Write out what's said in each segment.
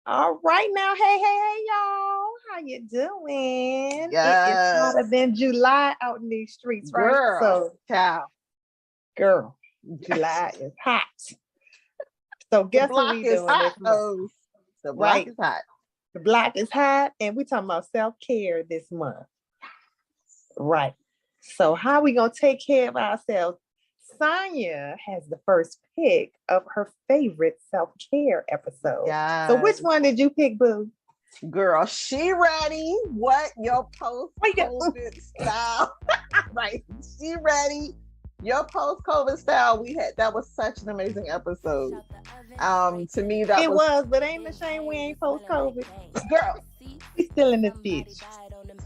All right now. Hey, y'all. How you doing? It is Yes. hotter than July out in these streets, right? Girl. So, Child. girl, July is hot. So guess what we doing hot, this month? oh. The block Right. is hot. The block is hot, and we talking about self-care this month. Right. So how we gonna take care of ourselves? Sonia has the first pick of her favorite self-care episode. Yes. So which one did you pick, boo? Girl, she ready. What your post-COVID style? Right. She ready. Your post-COVID style. That was such an amazing episode. To me, that was, but ain't the shame we ain't post-COVID. Girl, we still in this bitch.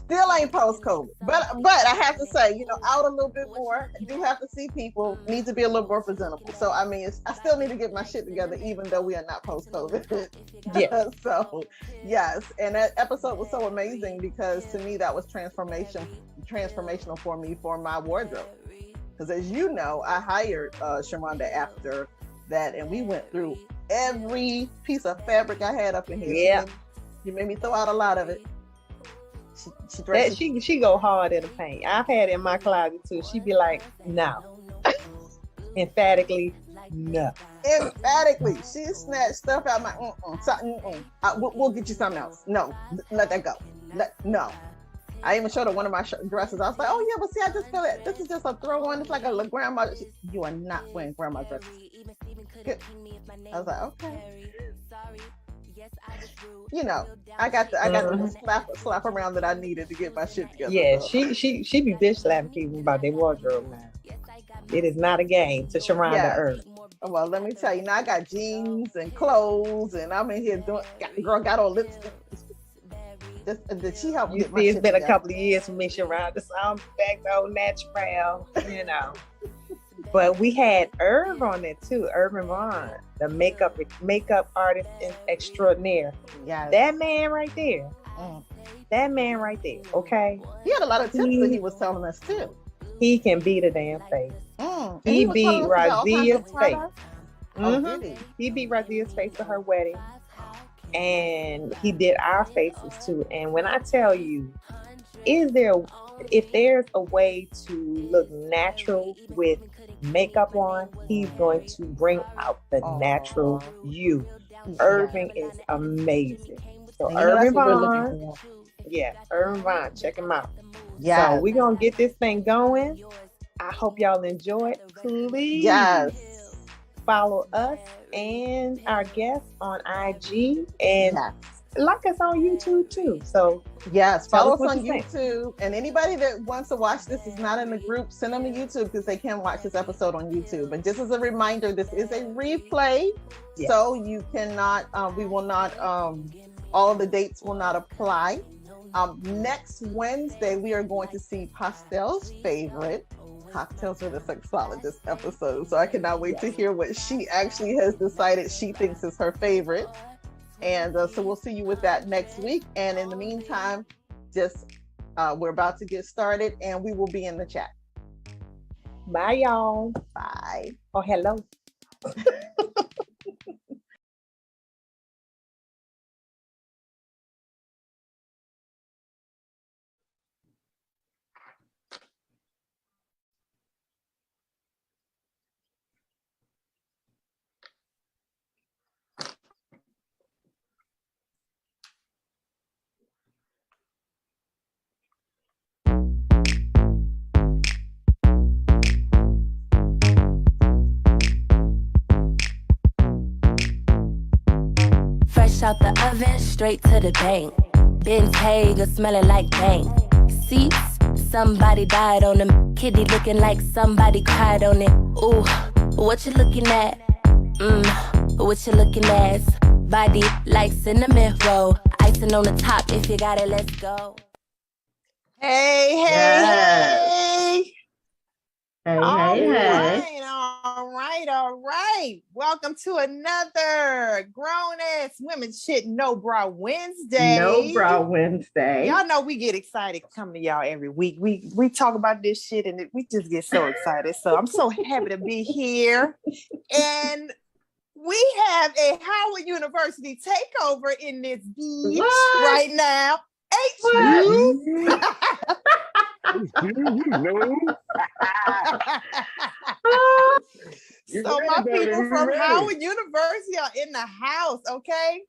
Still ain't post-COVID. But I have to say, out a little bit more. I do have to see people, need to be a little more presentable. So I mean, I still need to get my shit together, even though we are not post-COVID. Yeah. So yes. And that episode was so amazing because to me that was transformational for me for my wardrobe. Because as you know, I hired Sharonda after that, and we went through every piece of fabric I had up in here. Yeah. You made me throw out a lot of it. She go hard in the paint. I've had it in my closet too. She be like, no. Emphatically, no. Emphatically. She snatched stuff out my we'll get you something else. No, let that go. No. I even showed her one of my dresses. I was like, oh yeah, but see, I just feel it. This is just a throw on. It's like a grandma. You are not wearing grandma dresses. Good. I was like, okay. I got the slap around that I needed to get my shit together. Yeah, so. she be bitch slapping people about their wardrobe now. It is not a game to Sharonda Irving. Well, let me tell you, now I got jeans and clothes, and I'm in here got on lipstick. Did she help me? It's been a couple of years for me, Sharonda, so I'm back to old natural, But we had Irv on it too, Irvin Vaughan, the makeup artist extraordinaire. Yeah, that man right there. That man right there. Okay, he had a lot of tips that he was telling us too. He can beat a damn face. He beat Razia's face. He beat Razia's face for her wedding. And he did our faces too. And when I tell you, if there's a way to look natural with makeup on, he's going to bring out the natural you. Irving is amazing. So Irvin Vaughan, Irvin Vaughan, check him out. Yeah. So we're gonna get this thing going. I hope y'all enjoy it. Please follow us and our guests on IG and like us on YouTube too. So follow us on YouTube. And anybody that wants to watch this is not in the group, send them to YouTube because they can watch this episode on YouTube. And just as a reminder, this is a replay, so you cannot. We will not. All of the dates will not apply. Next Wednesday, we are going to see Pastel's favorite. Cocktails with a Sexologist episode. So I cannot wait to hear what she actually has decided she thinks is her favorite. And so we'll see you with that next week. And in the meantime, we're about to get started and we will be in the chat. Bye, y'all. Bye. Oh, hello. Out the oven, straight to the bank. Ben's Hager smelling like bank. Seats, somebody died on them. Kitty looking like somebody cried on it. Ooh, what you looking at? What you looking at? Body like cinnamon roll. Icing on the top, if you got it, let's go. Hey. All right. Welcome to another Grown-Ass Women Shit No Bra Wednesday. Y'all know we get excited coming to y'all every week. We talk about this shit and we just get so excited. So I'm so happy to be here. And We have a Howard University takeover in this beach right now. So my people from Howard University are in the house, okay?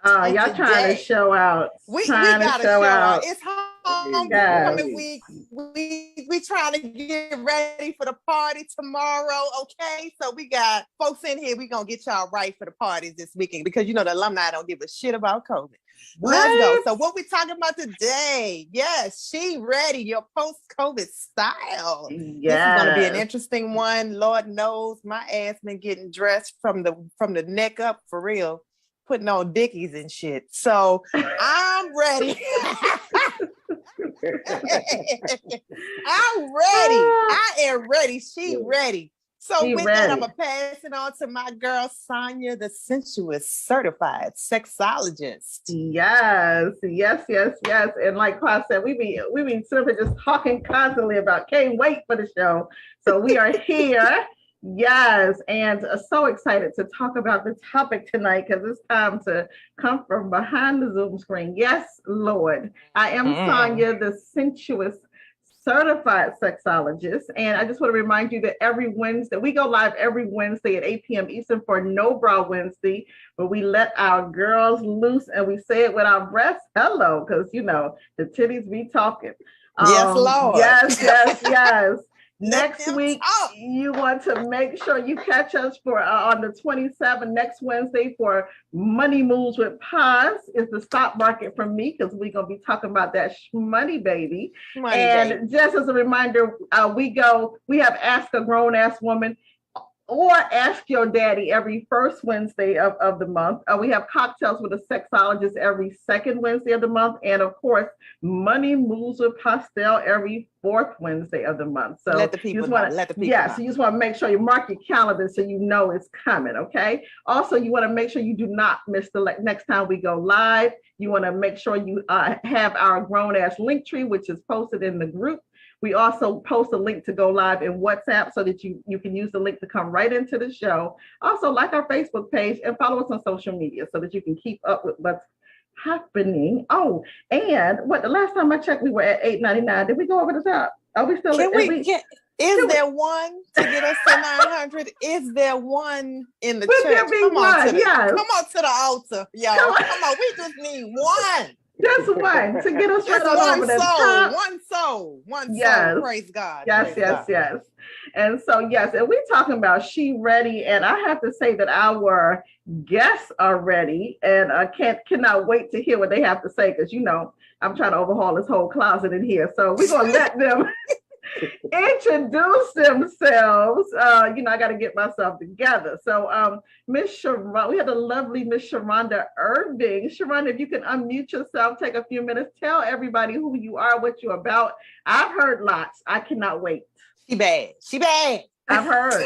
Y'all trying to show out. We gotta show out. It's homecoming week. We trying to get ready for the party tomorrow, okay? So we got folks in here. We gonna get y'all right for the parties this weekend because you know the alumni don't give a shit about COVID. Let's go. So what we talking about today? Yes, she ready. Your post-COVID style. Yes. This is gonna be an interesting one. Lord knows my ass been getting dressed from the neck up for real. Putting on Dickies and shit. So I'm ready. I'm ready. I am ready. She ready. So with that, I'm going to pass it on to my girl, Sonia, the sensuous certified sexologist. Yes. And like Claude said, we be sort of just talking constantly about can't wait for the show. So we are here. Yes, and so excited to talk about the topic tonight because it's time to come from behind the Zoom screen. Yes, Lord. I am Sonia, the sensuous certified sexologist, and I just want to remind you that every Wednesday, we go live every Wednesday at 8 p.m. Eastern for No Bra Wednesday, where we let our girls loose and we say it with our breasts. Hello, because, you know, the titties be talking. Yes, Lord. Yes. Next week, you want to make sure you catch us for on the 27th, next Wednesday, for Money Moves with Paz. Is the stock market for me because we're going to be talking about that money, baby. Just as a reminder, we have Ask a Grown Ass Woman or Ask Your Daddy every first Wednesday of the month. We have Cocktails with a Sexologist every second Wednesday of the month. And of course, Money Moves with Pastel every fourth Wednesday of the month. So let the people know. So you just want to make sure you mark your calendar so you know it's coming, okay? Also, you want to make sure you do not miss the next time we go live. You want to make sure you have our Grown Ass link tree, which is posted in the group. We also post a link to go live in WhatsApp so that you can use the link to come right into the show. Also, like our Facebook page and follow us on social media so that you can keep up with what's happening. Oh, and the last time I checked, we were at $8.99. Did we go over the top? Are we still Is there one to get us to 900? Is there one in the church? Come on to the altar, y'all. Come on, we just need one. Just one to get us right over the top. One soul. Praise God. Yes. And so, and we're talking about She Ready, and I have to say that our guests are ready, and I cannot wait to hear what they have to say because, you know, I'm trying to overhaul this whole closet in here. So we're going to let them introduce themselves. I got to get myself together. So Miss Sharonda, we had a lovely Miss Sharonda Irving. Sharonda, if you can unmute yourself, take a few minutes, tell everybody who you are, what you're about. I've heard lots. I cannot wait. She bad. I've heard.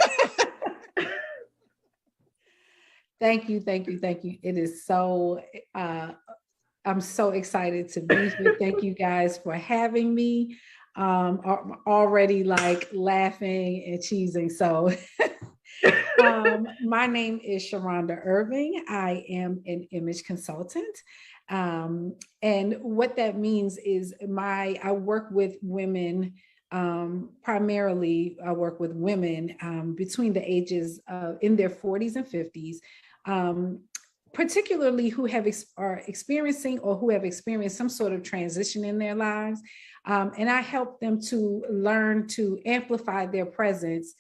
Thank you. It is so, I'm so excited to be here. Thank you guys for having me. Already like laughing and cheesing. So my name is Sharonda Irving. I am an image consultant. And what that means is I work with women. Primarily, I work with women between the ages in their 40s and 50s, particularly who are experiencing or who have experienced some sort of transition in their lives. And I help them to learn to amplify their presence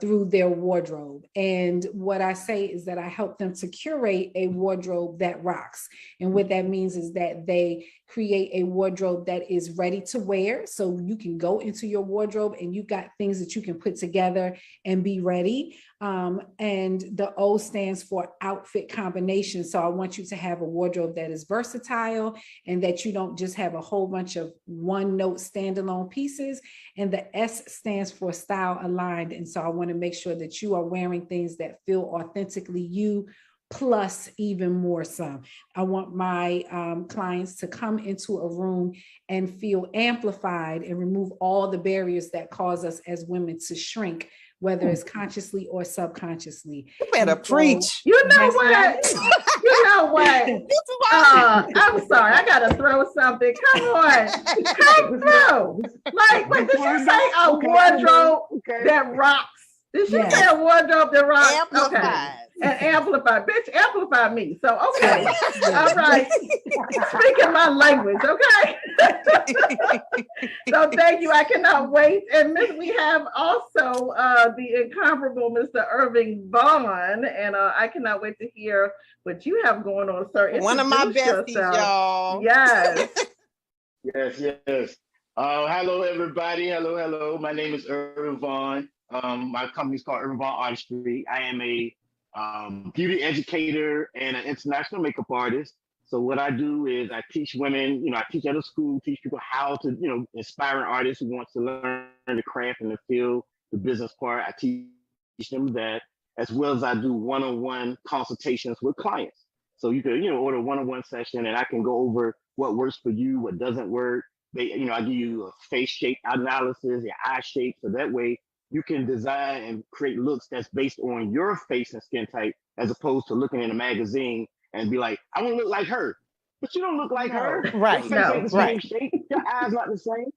through their wardrobe. And what I say is that I help them to curate a wardrobe that rocks. And what that means is that they create a wardrobe that is ready to wear. So you can go into your wardrobe and you got things that you can put together and be ready. And the O stands for outfit combination. So I want you to have a wardrobe that is versatile and that you don't just have a whole bunch of one note standalone pieces. And the S stands for style aligned. And so I want to make sure that you are wearing things that feel authentically you, plus even more some. I want my clients to come into a room and feel amplified and remove all the barriers that cause us as women to shrink whether it's consciously or subconsciously. You better preach. You know what? You know what? I'm sorry. I gotta throw something. Come on. Come through. Like, what did you say? A wardrobe that rocks. Did she say a wardrobe that rocks? Amplified. Okay. And amplified. Bitch, amplify me. So, okay. All right. Speaking my language, okay? So thank you. I cannot wait. And we have also the incomparable Mr. Irving Vaughan. And I cannot wait to hear what you have going on, sir. One of my besties, y'all. Yes. Yes. Hello, everybody. Hello. My name is Irving Vaughan. My company is called Irving Vaughan Artistry. I am a beauty educator and an international makeup artist. So what I do is I teach women, I teach at a school, teach people how to, inspiring artists who want to learn the craft and the field, the business part. I teach them that, as well as I do one-on-one consultations with clients. So you can, order a one-on-one session and I can go over what works for you, what doesn't work. I give you a face shape analysis, your eye shape. So that way you can design and create looks that's based on your face and skin type, as opposed to looking in a magazine and be like, I want to look like her, but you don't look like her. Right. Your same shape, your eyes not the same.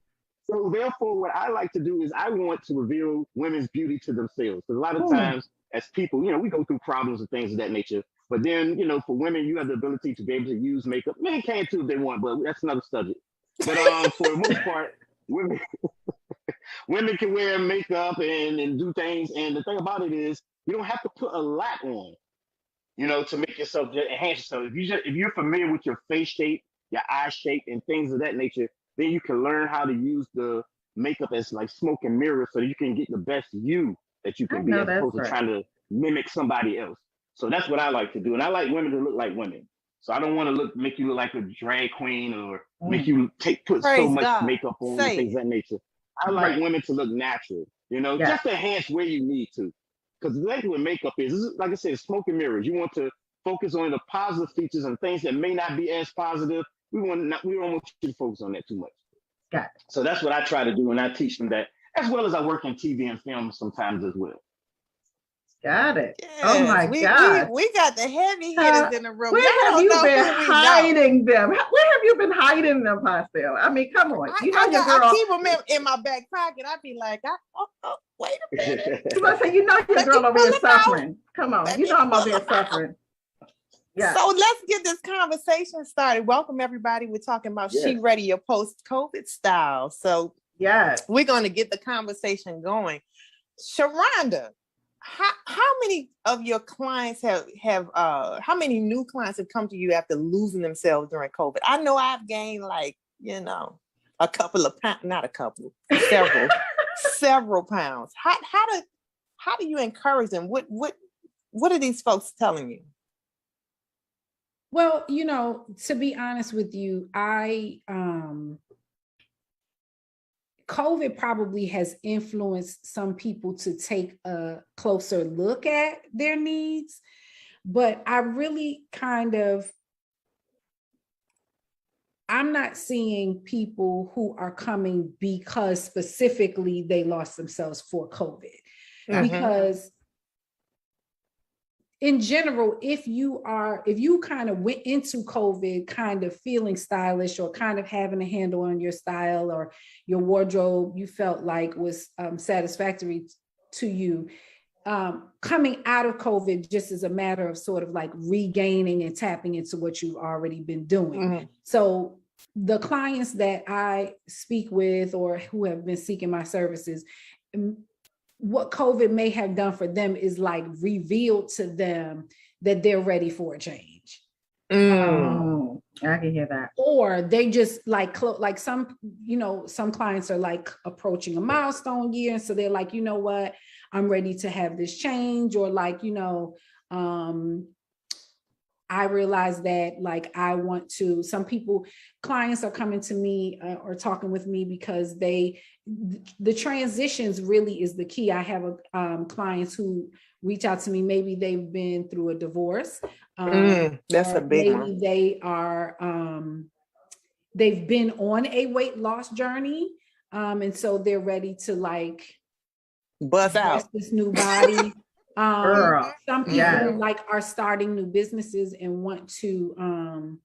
So therefore, what I like to do is I want to reveal women's beauty to themselves. Because a lot of times, as people, we go through problems and things of that nature. But then, for women, you have the ability to be able to use makeup. Men can too if they want, but that's another subject. But for the most part, women can wear makeup and do things. And the thing about it is, you don't have to put a lot on, to make yourself enhance yourself. If you're familiar with your face shape, your eye shape, and things of that nature, then you can learn how to use the makeup as like smoke and mirror, so that you can get the best you that you can be, as opposed to trying to mimic somebody else. So that's what I like to do. And I like women to look like women. So I don't want to make you look like a drag queen or make you put so much makeup on and things of that nature. I like women to look natural, just enhance where you need to. Because the thing with makeup is, like I said, smoke and mirrors. You want to focus on the positive features and things that may not be as positive. We don't want you to focus on that too much. Got it. So that's what I try to do, and I teach them that, as well as I work in TV and film sometimes as well. Got it. Yes. Oh my God. We got the heavy hitters in the room. Where have you been hiding them? Where have you been hiding them, Pastel? I mean, come on. I keep them in my back pocket. I'd be like, wait a minute. Your girl over here suffering. Come on. I'm over here suffering. Yeah. So let's get this conversation started. Welcome, everybody. We're talking about She Ready, your post-COVID style. So we're going to get the conversation going. Sharonda, how many of your clients have how many new clients have come to you after losing themselves during COVID? I know I've gained a couple of pounds, not a couple, several pounds. How do you encourage them? What are these folks telling you? Well, to be honest with you, COVID probably has influenced some people to take a closer look at their needs, but I really I'm not seeing people who are coming because specifically they lost themselves for COVID. Because in general, if you kind of went into COVID kind of feeling stylish or kind of having a handle on your style or your wardrobe, you felt like was satisfactory to you, coming out of COVID just is a matter of sort of like regaining and tapping into what you've already been doing. So the clients that I speak with or who have been seeking my services, what COVID may have done for them is like revealed to them that they're ready for a change. I can hear that. Or they just like some clients are like approaching a milestone year. And so they're like, you know what, I'm ready to have this change. Or like, I realize that like I want to, clients are coming to me or talking with me because the transitions really is the key. I have clients who reach out to me, maybe they've been through a divorce. That's a big one. Maybe they are, they've been on a weight loss journey. And so they're ready to like bust out this new body. Some people like are starting new businesses and want to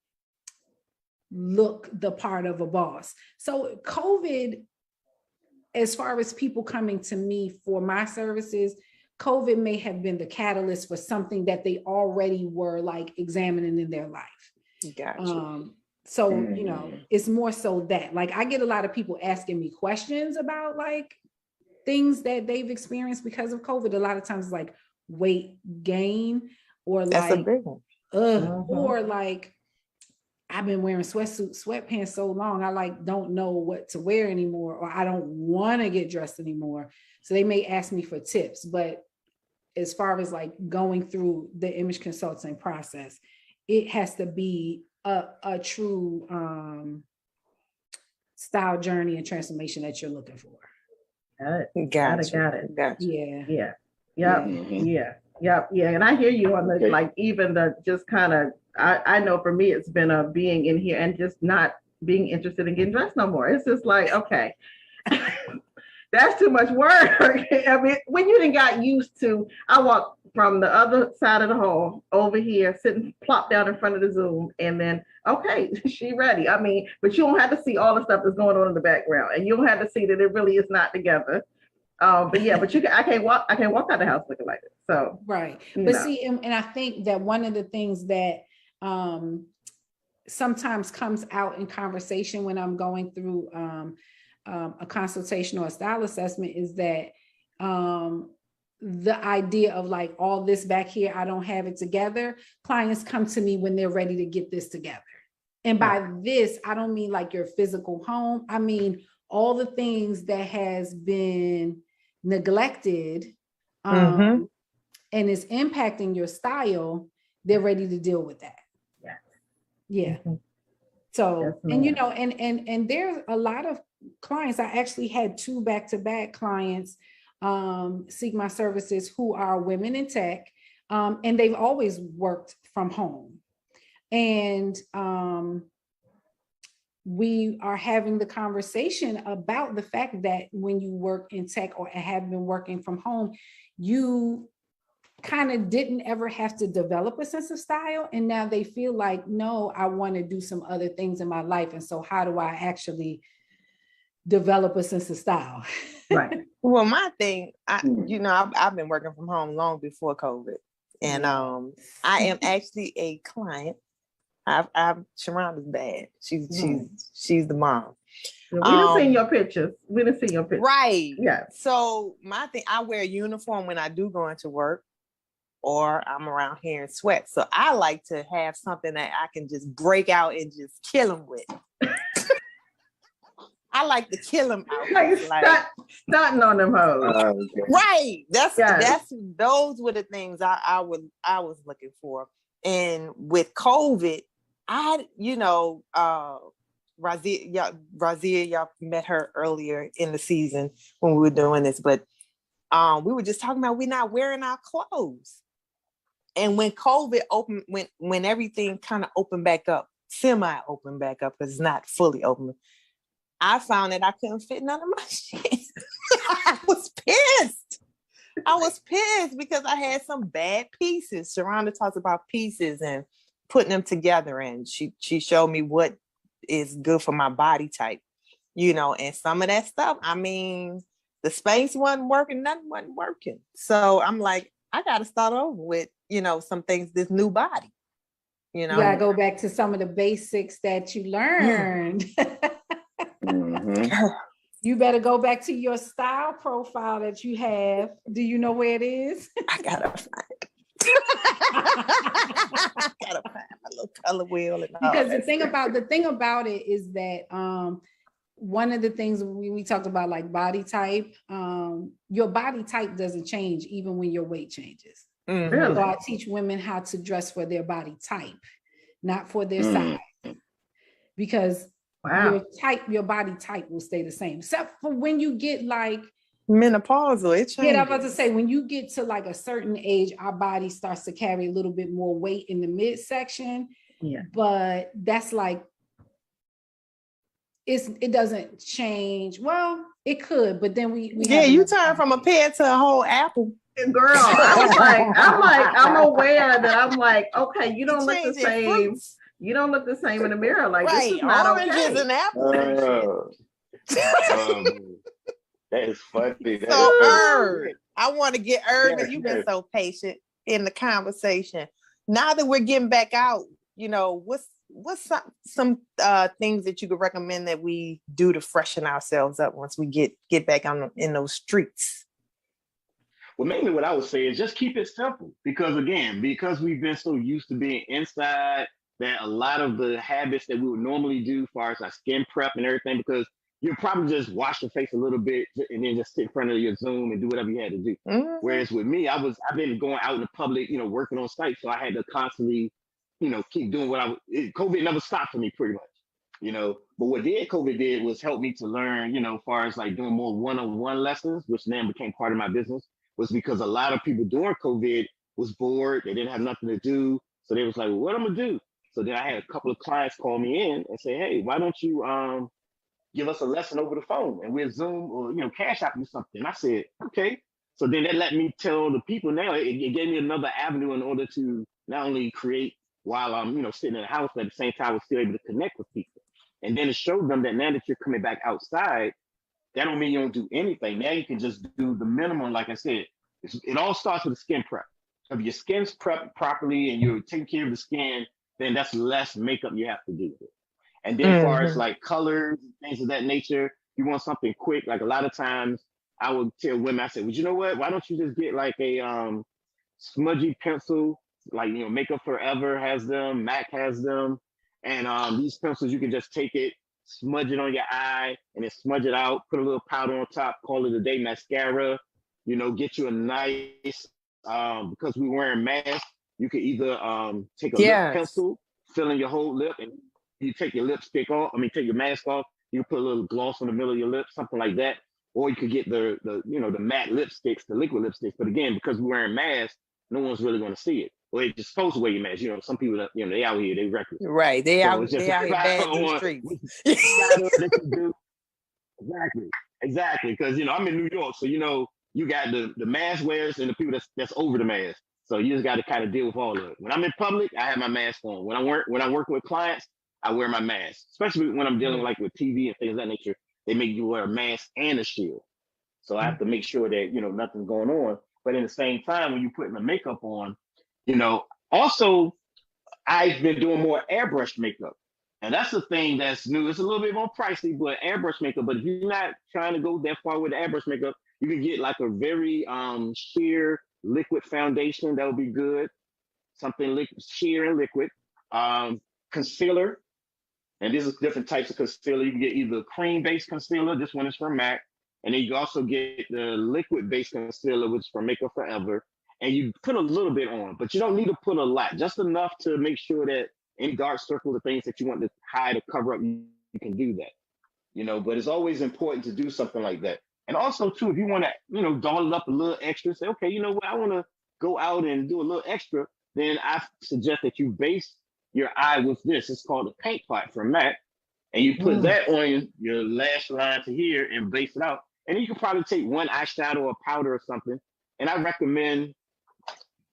look the part of a boss. So COVID, as far as people coming to me for my services, COVID may have been the catalyst for something that they already were like examining in their life. Gotcha. So, you know, it's more so that like I get a lot of people asking me questions about like things that they've experienced because of COVID. A lot of times it's like weight gain or that's like, a big one. Or like, I've been wearing sweatpants so long, I like don't know what to wear anymore, or I don't want to get dressed anymore. So they may ask me for tips, but as far as like going through the image consulting process, it has to be a true style journey and transformation that you're looking for. Got it. Yeah. And I hear you on the like even the just kind of I know for me it's been a being in here and just not being interested in getting dressed no more. It's just like, okay, that's too much work. I mean, when you didn't got used to, I walk from the other side of the hall over here, sitting plop down in front of the Zoom, and then okay, she ready. I mean, but you don't have to see all the stuff that's going on in the background, and you don't have to see that it really is not together. But I can't walk out the house looking like it. So right. But see, and I think that one of the things that sometimes comes out in conversation when I'm going through a consultation or a style assessment is that the idea of like all this back here, I don't have it together. Clients come to me when they're ready to get this together. And by this, I don't mean like your physical home. I mean all the things that has been neglected and is impacting your style, they're ready to deal with that. Yeah. So, and you know, and there's a lot of clients. I actually had 2 back-to-back clients seek my services who are women in tech, and they've always worked from home. And we are having the conversation about the fact that when you work in tech or have been working from home, you kind of didn't ever have to develop a sense of style. And now they feel like, no, I want to do some other things in my life. And so how do I actually develop a sense of style? Right. Well, my thing, I've been working from home long before COVID. And I am actually a client. Sharonda's bad. She's the mom. We didn't see your pictures. Right. Yeah. So my thing, I wear a uniform when I do go into work, or I'm around here in sweats. So I like to have something that I can just break out and just kill them with. I like to kill them out. Stunting on them hoes. Right. That's those were the things I was looking for. And with COVID, Razia, y'all met her earlier in the season when we were doing this, but we were just talking about we're not wearing our clothes. And when COVID opened, when everything kind of opened back up, semi-opened back up, because it's not fully open, I found that I couldn't fit none of my shit. I was pissed because I had some bad pieces. Sharonda talks about pieces and putting them together, and she showed me what is good for my body type, and some of that stuff, I mean, the space wasn't working, nothing wasn't working. So I'm like, I got to start over with, some things, this new body, You got to go back to some of the basics that you learned. You better go back to your style profile that you have. Do you know where it is? I gotta find it. I gotta find my little color wheel. Because the thing about it is that one of the things we talked about, like body type, your body type doesn't change even when your weight changes. Really? So I teach women how to dress for their body type, not for their size, because your body type will stay the same, except for when you get like menopausal. It changes. Yeah, I was about to say, when you get to like a certain age, our body starts to carry a little bit more weight in the midsection. Yeah, but that's like it doesn't change. Well, it could, but then we you turn from a pear to a whole apple. Girl, I'm aware that I'm like, okay, you don't look the same. Fruits. You don't look the same in the mirror. Like, right. This is not oranges and apples. That is funny. I want to get Irving. You've been so patient in the conversation. Now that we're getting back out, what's some things that you could recommend that we do to freshen ourselves up once we get back in those streets? Well, mainly what I would say is just keep it simple, because we've been so used to being inside, that a lot of the habits that we would normally do as far as our skin prep and everything, because you probably just wash your face a little bit and then just sit in front of your Zoom and do whatever you had to do. Mm-hmm. Whereas with me, I've been going out in the public, working on site. So I had to constantly, keep doing COVID never stopped for me pretty much, But what COVID did was help me to learn, as far as like doing more one-on-one lessons, which then became part of my business, was because a lot of people during COVID was bored. They didn't have nothing to do. So they was like, well, what I'm going to do? So then I had a couple of clients call me in and say, hey, why don't you give us a lesson over the phone and we'll Zoom or, Cash App you something. I said, okay. So then that let me tell the people now, it gave me another avenue in order to not only create while I'm, sitting in the house, but at the same time, I was still able to connect with people. And then it showed them that now that you're coming back outside, that don't mean you don't do anything. Now you can just do the minimum. Like I said, it all starts with the skin prep. If your skin's prepped properly and you're taking care of the skin, then that's less makeup you have to do with it. And then as far as like colors and things of that nature, you want something quick. Like a lot of times I would tell women, I said, well, you know what? Why don't you just get like a smudgy pencil? Like, Makeup Forever has them, MAC has them. And these pencils, you can just take it, smudge it on your eye, and then smudge it out, put a little powder on top, call it a day mascara, get you a nice, because we're wearing masks, you can either take a lip pencil, fill in your whole lip, and you take your lipstick off, take your mask off, you put a little gloss on the middle of your lips, something like that. Or you could get the matte lipsticks, the liquid lipsticks. But again, because we're wearing masks, no one's really going to see it. Or it's just supposed to wear your mask. Some people that, they out here, they reckless. Right. They out here bad in the streets. Exactly. Because, I'm in New York. So, you got the mask wearers and the people that's over the mask. So you just got to kind of deal with all of it. When I'm in public, I have my mask on. When I'm working with clients, I wear my mask, especially when I'm dealing like with TV and things of that nature. They make you wear a mask and a shield. So I have to make sure that, nothing's going on. But in the same time, when you're putting the makeup on, also I've been doing more airbrush makeup. And that's the thing that's new. It's a little bit more pricey, but airbrush makeup. But if you're not trying to go that far with the airbrush makeup, you can get like a very sheer liquid foundation. That would be good. Something sheer and liquid. Concealer. And these are different types of concealer. You can get either cream-based concealer. This one is from MAC. And then you also get the liquid-based concealer, which is from Makeup Forever. And you put a little bit on, but you don't need to put a lot. Just enough to make sure that any dark circles, the things that you want to hide or cover up, you can do that. But it's always important to do something like that. And also, too, if you want to, doll it up a little extra, say, okay, you know what, I want to go out and do a little extra, then I suggest that you base your eye with this. It's called a paint pot from MAC. And you put that on your lash line to here and base it out. And you can probably take one eyeshadow or powder or something. And I recommend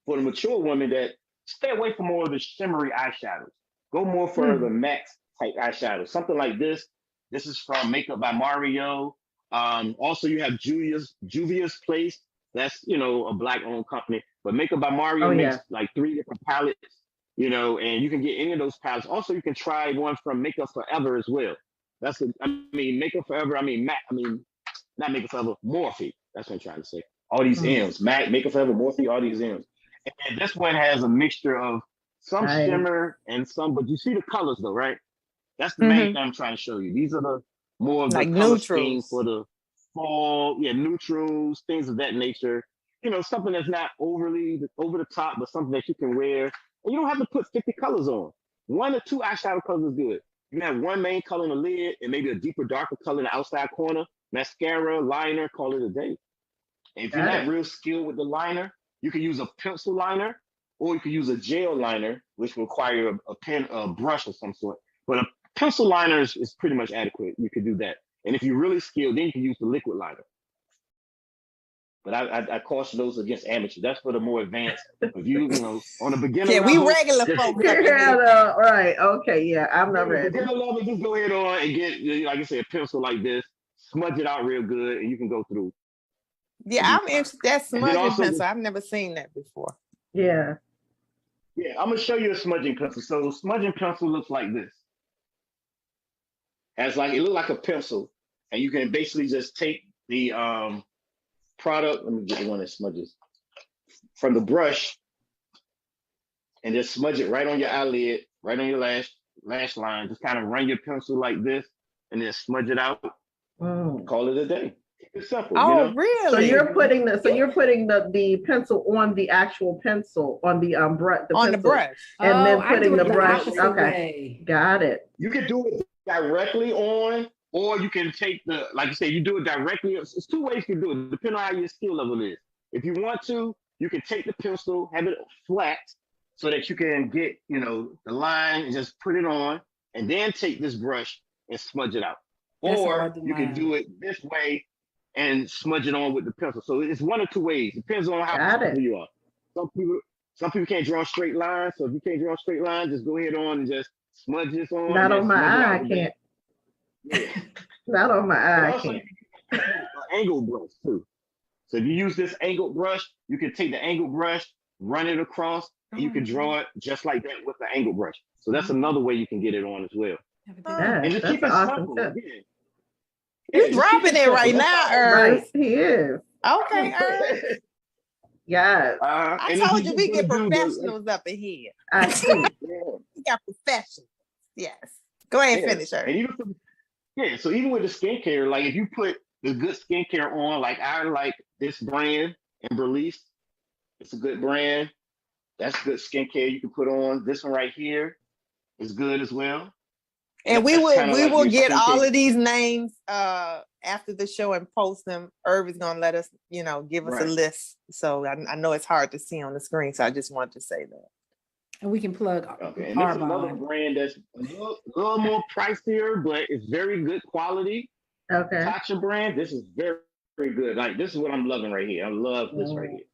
for the mature woman that stay away from more of the shimmery eyeshadows. Go more for the matte type eyeshadow. Something like this. This is from Makeup by Mario. Also, you have Juvia's Place. That's, a Black-owned company. But Makeup by Mario makes like 3 different palettes. And you can get any of those palettes. Also, you can try one from Makeup Forever as well. Makeup Forever, not Makeup Forever, Morphe. That's what I'm trying to say. All these M's, Makeup Forever, Morphe, all these M's. And this one has a mixture of some shimmer and some, but you see the colors though, right? That's the main thing I'm trying to show you. These are the more of the like color schemes for the fall, neutrals, things of that nature. Something that's not overly over the top, but something that you can wear. And you don't have to put 50 colors on. 1 or 2 eyeshadow colors is good. You can have one main color in the lid and maybe a deeper, darker color in the outside corner. Mascara, liner, call it a day. And if you're not real skilled with the liner, you can use a pencil liner or you can use a gel liner, which will require a pen, a brush of some sort. But pencil liners is pretty much adequate. You could do that. And if you're really skilled, then you can use the liquid liner. But I caution those against amateurs. That's for the more advanced. If you know, on a beginner level. We regular folks. Right. Okay. Yeah, I'm not ready. Beginner level, just go ahead on and get, like I said, a pencil like this, smudge it out real good, and you can go through. Yeah, I'm interested. That's smudging pencil. I've never seen that before. Yeah. Yeah, I'm gonna show you a smudging pencil. So smudging pencil looks like this. It looks like a pencil, and you can basically just take the product. Let me get the one that smudges from the brush, and just smudge it right on your eyelid, right on your lash line. Just kind of run your pencil like this, and then smudge it out. Call it a day. It's simple. Oh, really? So you're putting the pencil on the actual pencil on the brush. The brush, and then putting the brush. Okay, got it. You can do it directly on, or you can take like you said, you do it directly. It's two ways you can do it, depending on how your skill level is. If you want to, you can take the pencil, have it flat, so that you can get the line and just put it on, and then take this brush and smudge it out. Or you can do it this way and smudge it on with the pencil. So it's one or two ways. Depends on how comfortable you are. Some people can't draw straight lines. So if you can't draw a straight line, just go ahead on and just smudge this on. Not on my eye, I can't. Yeah. Not on my eye, I can't. An angled brush too. So if you use this angled brush, you can take the angled brush, run it across, and you can draw it just like that with the angled brush. So that's another way you can get it on as well. And just keep it simple. He's dropping it right now, Right, he is. Okay, Yes. I told you we get professionals up in here. I see. We got professionals. Yes. Go ahead and finish her. So even with the skincare, like if you put the good skincare on, like I like this brand and Release, it's a good brand. That's good skincare you can put on. This one right here is good as well. And we will get all of these names after the show and post them. Irv is gonna let us, give us a list. So I know it's hard to see on the screen, so I just wanted to say that. And we can plug. Okay, and this is another brand that's a little more pricier, but it's very good quality. Okay. Tatcha brand. This is very, very good. Like this is what I'm loving right here. I love this right here.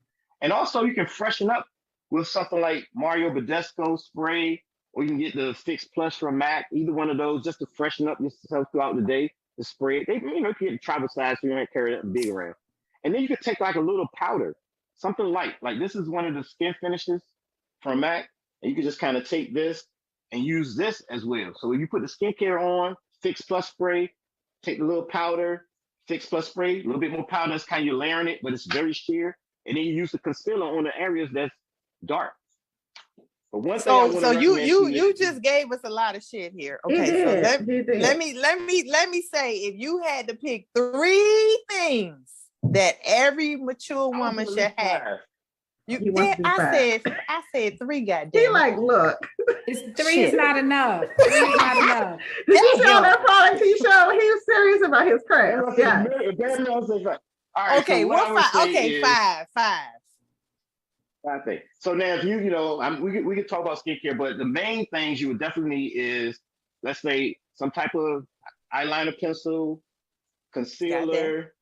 And also you can freshen up with something like Mario Badescu spray, or you can get the Fix Plus from MAC, either one of those, just to freshen up yourself throughout the day. The spray, you can get a travel size so you don't carry that big around. And then you can take like a little powder, something light. Like this is one of the skin finishes from MAC, and you can just kind of take this and use this as well. So if you put the skincare on, Fix Plus spray, take the little powder, Fix Plus spray, a little bit more powder, it's kind of you're layering it, but it's very sheer. And then you use the concealer on the areas that's dark. So you just gave us a lot of shit here. Okay, so let me say, if you had to pick 3 things that every mature woman should have, I said 3. Goddamn. He look. 3 is not enough. 3 is not enough. Did you show that product he showed? He was serious about his craft. Yeah. All right, okay, so what 5? Okay, 5. 5 things. So now, if we could talk about skincare, but the main things you would definitely need is, let's say, some type of eyeliner pencil, concealer,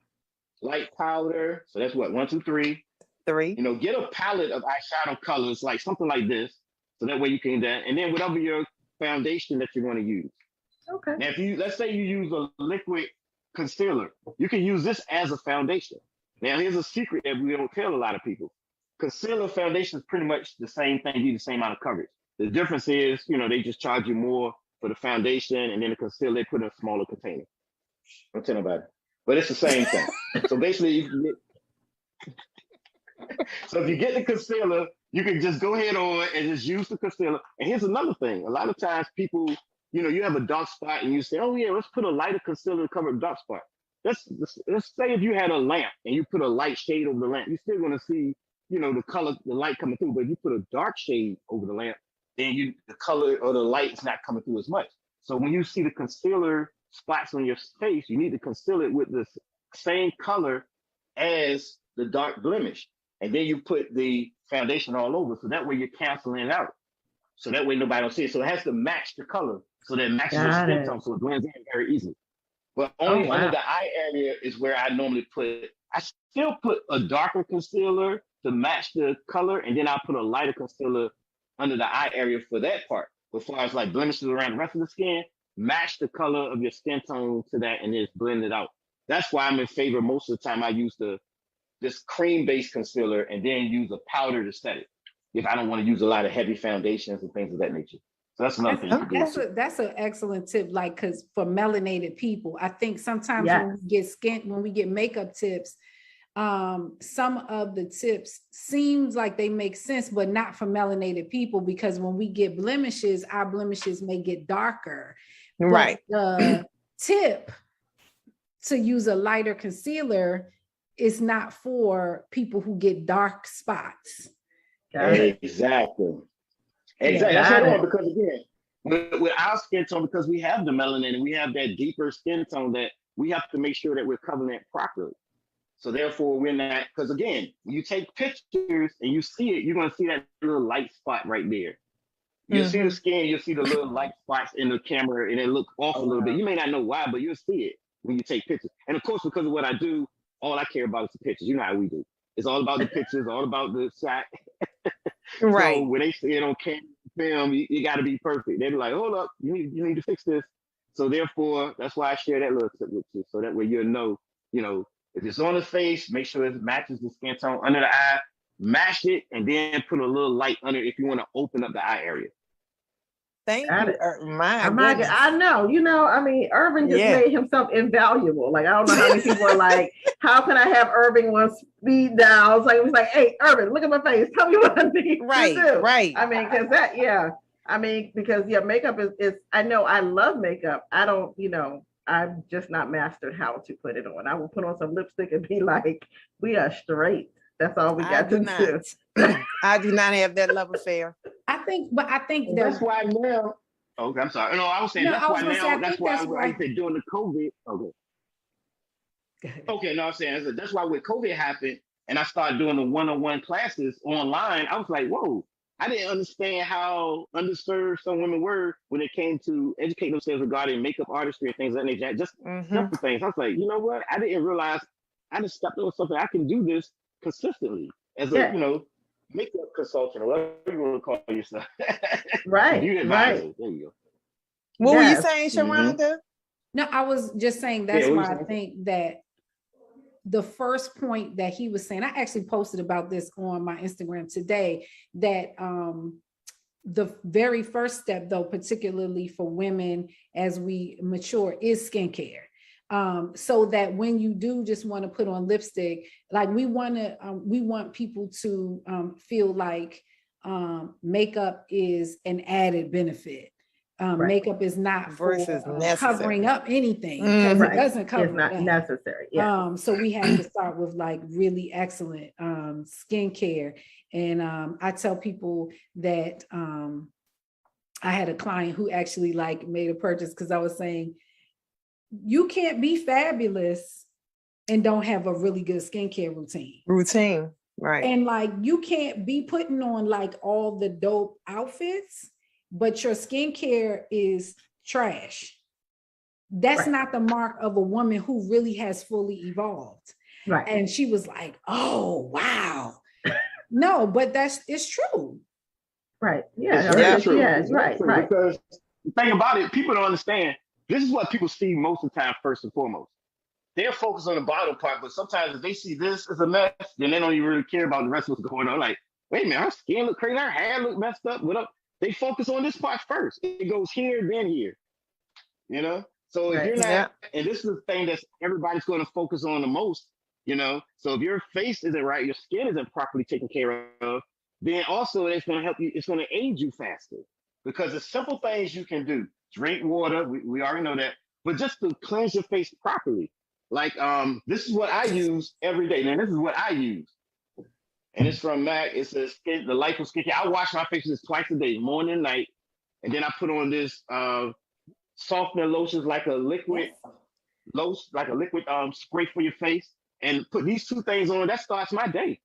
light powder. So that's what 1, 2, 3. 3. Get a palette of eyeshadow colors, like something like this, so that way you can and then whatever your foundation that you're going to use. Okay. Now, let's say you use a liquid concealer, you can use this as a foundation. Now, here's a secret that we don't tell a lot of people. Concealer foundation is pretty much the same thing, the same amount of coverage. The difference is, they just charge you more for the foundation, and then the concealer they put in a smaller container. Don't tell nobody, but it's the same thing. So basically, if you get the concealer, you can just go ahead on and just use the concealer. And here's another thing: a lot of times people, you have a dark spot, and you say, "Oh yeah, let's put a lighter concealer to cover the dark spot." Let's say if you had a lamp and you put a light shade over the lamp, you're still going to see the color, the light coming through. But if you put a dark shade over the lamp, then the color or the light is not coming through as much. So when you see the concealer spots on your face, you need to conceal it with the same color as the dark blemish. And then you put the foundation all over. So that way you're canceling it out. So that way nobody don't see it. So it has to match the color. So that it matches your skin tone. So it blends in very easily. But only under the eye area is where I normally I still put a darker concealer to match the color. And then I put a lighter concealer under the eye area for that part. But as far as like blemishes around the rest of the skin, match the color of your skin tone to that and then blend it out. That's why I'm in favor most of the time. I use this cream-based concealer and then use a powder to set it if I don't want to use a lot of heavy foundations and things of that nature. So that's another thing you can do. That's an excellent tip. Like, because for melanated people, I think sometimes when we get makeup tips, some of the tips seems like they make sense, but not for melanated people, because when we get blemishes, our blemishes may get darker. Right. But the tip to use a lighter concealer is not for people who get dark spots. Exactly. That's what because again, with our skin tone, because we have the melanin and we have that deeper skin tone, that we have to make sure that we're covering it properly. So therefore, we're not, because again, when you take pictures and you see it, you're going to see that little light spot right there. You'll see the skin, you'll see the little light spots in the camera, and it looks off a little bit. You may not know why, but you'll see it when you take pictures. And of course, because of what I do, all I care about is the pictures. You know how we do. It's all about the pictures, all about the shot. Right. So when they see it on camera, film, you got to be perfect. They're like, hold up, you need to fix this. So therefore, that's why I share that little tip with you. So that way you'll know, if it's on the face, make sure it matches the skin tone. Under the eye, mash it, and then put a little light under it if you want to open up the eye area. Thank you. I know. Irving just made himself invaluable. Like, I don't know how many people are like, how can I have Irving on speed dial? It was like, hey, Irving, look at my face. Tell me what I need to do. Right. Because makeup is, I know I love makeup. I don't, I've just not mastered how to put it on. I will put on some lipstick and be like, we are straight. That's all we got to do. I do not have that love affair. I think that's why now. Okay, I'm sorry. No, I was saying that's why I said during the COVID. Okay, no, I'm saying that's why when COVID happened and I started doing the one-on-one classes online, I was like, whoa, I didn't understand how underserved some women were when it came to educating themselves regarding makeup artistry and things like that. Just simple things. I was like, you know what? I didn't realize I just stepped over something. I can do this consistently as a makeup consultant or whatever you want to call yourself. Right. There you go. What were you saying, Sharonda? No, I was just saying that's why I think that the first point that he was saying, I actually posted about this on my Instagram today, that the very first step, though, particularly for women as we mature, is skincare. So that when you do just want to put on lipstick, like we want people to feel like makeup is an added benefit. Makeup is not versus covering up anything, because it doesn't cover. It's not necessary. So we have to start with like really excellent skincare. And I tell people that I had a client who actually like made a purchase because I was saying, you can't be fabulous and don't have a really good skincare routine. Right. And like, you can't be putting on like all the dope outfits, but your skincare is trash. That's not the mark of a woman who really has fully evolved. Right. And she was like, oh, wow. No, but it's true. Right. It's true. Right. Because the thing about it, people don't understand. This is what people see most of the time, first and foremost. They're focused on the bottom part, but sometimes if they see this as a mess, then they don't even really care about the rest of what's going on. Like, wait a minute, her skin look crazy, her hair look messed up. What up? They focus on this part first. It goes here, then here. So if you're not, and this is the thing that everybody's going to focus on the most, So if your face isn't right, your skin isn't properly taken care of, then also it's going to help you, it's going to aid you faster. Because the simple things you can do, drink water, we already know that, but just to cleanse your face properly. Like, this is what I use every day. Now, this is what I use. And it's from MAC. It's the Life of Skincare. I wash my face just twice a day, morning and night. And then I put on this softener lotions, like a liquid spray for your face. And put these two things on, that starts my day.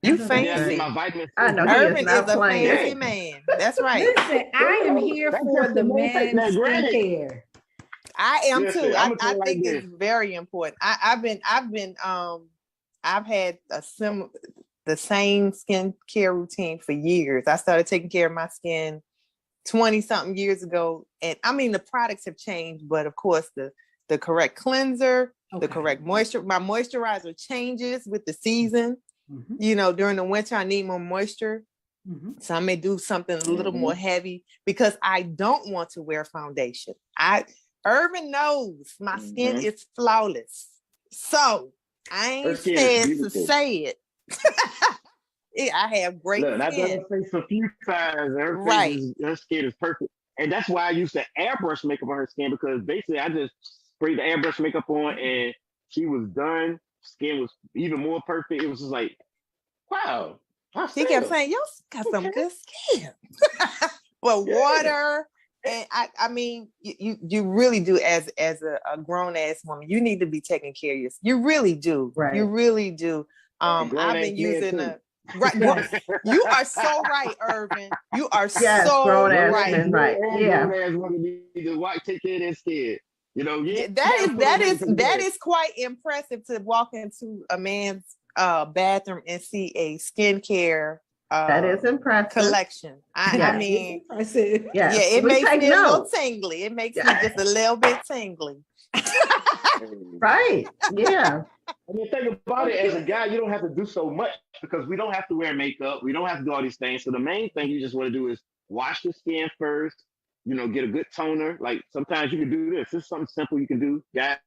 You fancy. My vitamin C. I know Irvin is a playing. fancy man. That's right. Listen, I am here for the men's skincare. I am too. I think this. it's very important. I've had the same skincare routine for years. I started taking care of my skin 20 something years ago. And I mean, the products have changed, but of course the correct cleanser, the correct moisture, my moisturizer changes with the season. Mm-hmm. You know, during the winter, I need more moisture. Mm-hmm. So I may do something a little more heavy because I don't want to wear foundation. Irvin knows my skin is flawless. So I ain't scared to say it. I have great skin. I've done it face a few times. Her skin is perfect. And that's why I used to airbrush makeup on her skin, because basically I just sprayed the airbrush makeup on and she was done. Skin was even more perfect. It was just like, wow. She kept saying, you got some good skin. Well, water. And I mean, you really do as a grown ass woman, you need to be taking care of yourself. You really do. Right. You really do. I've been using right. You are so right, Irvin. You are so right. Yeah. Need to take care of their skin. You know, that is quite impressive to walk into a man's bathroom and see a skincare that is impressive collection. I mean, it makes me a little tingly. It makes me just a little bit tingly. Right. Yeah. I mean, think about it. As a guy, you don't have to do so much because we don't have to wear makeup. We don't have to do all these things. So the main thing you just want to do is wash the skin first. You know, get a good toner. Like sometimes you can do this. This is something simple you can do, guys.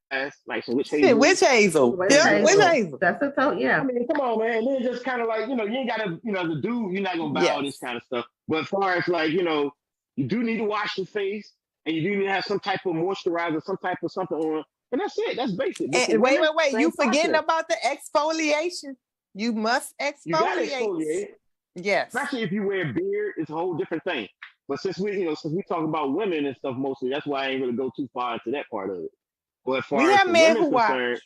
Like some witch hazel. Witch hazel. Witch hazel. That's a toner. Yeah. I mean, come on, man. And then just kind of like, you know, you ain't gotta, you know, the dude, you're not gonna buy all this kind of stuff. But as far as like, you know, you do need to wash your face and you do need to have some type of moisturizer, some type of something on. And that's it. That's basic. And wait. You forgetting about the exfoliation. You must exfoliate. You gotta exfoliate. Yes. Especially if you wear a beard, it's a whole different thing. But since we talk about women and stuff mostly, that's why I ain't really go too far into that part of it. But as far we as have men who watch.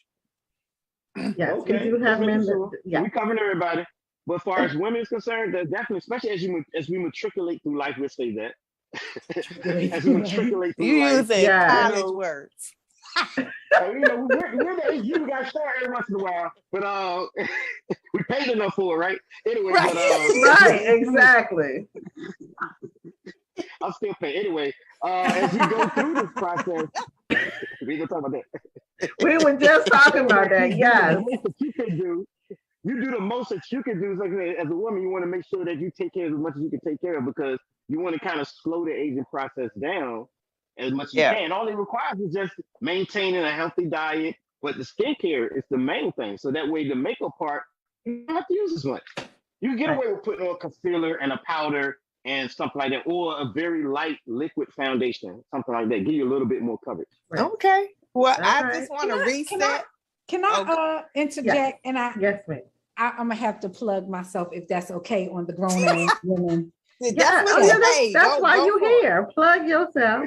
Yes, we do have men. We covering everybody. But as far as women is concerned, that's definitely, especially as we matriculate through life, let's say that. As we matriculate through life. You using college words. You know, we're the age you got start every once in a while, but we paid enough for it, right? Anyway, right, right, exactly. I'm still paying. Anyway, as we go through this process, we gonna talk about that. We were just talking about that. Yes. The most that you can do, you do the most that you can do. Like as a woman, you want to make sure that you take care of as much as you can take care of, because you want to kind of slow the aging process down as much as you can. All it requires is just maintaining a healthy diet, but the skincare is the main thing. So that way, the makeup part, you don't have to use as much. You can get away with putting on concealer and a powder and something like that, or a very light liquid foundation, something like that. Give you a little bit more coverage. Right. Okay. Well, I just want to reset. Can I interject? Yes. And yes, ma'am. I'm gonna have to plug myself if that's okay on the grown women. That's why you're here. Plug yourself.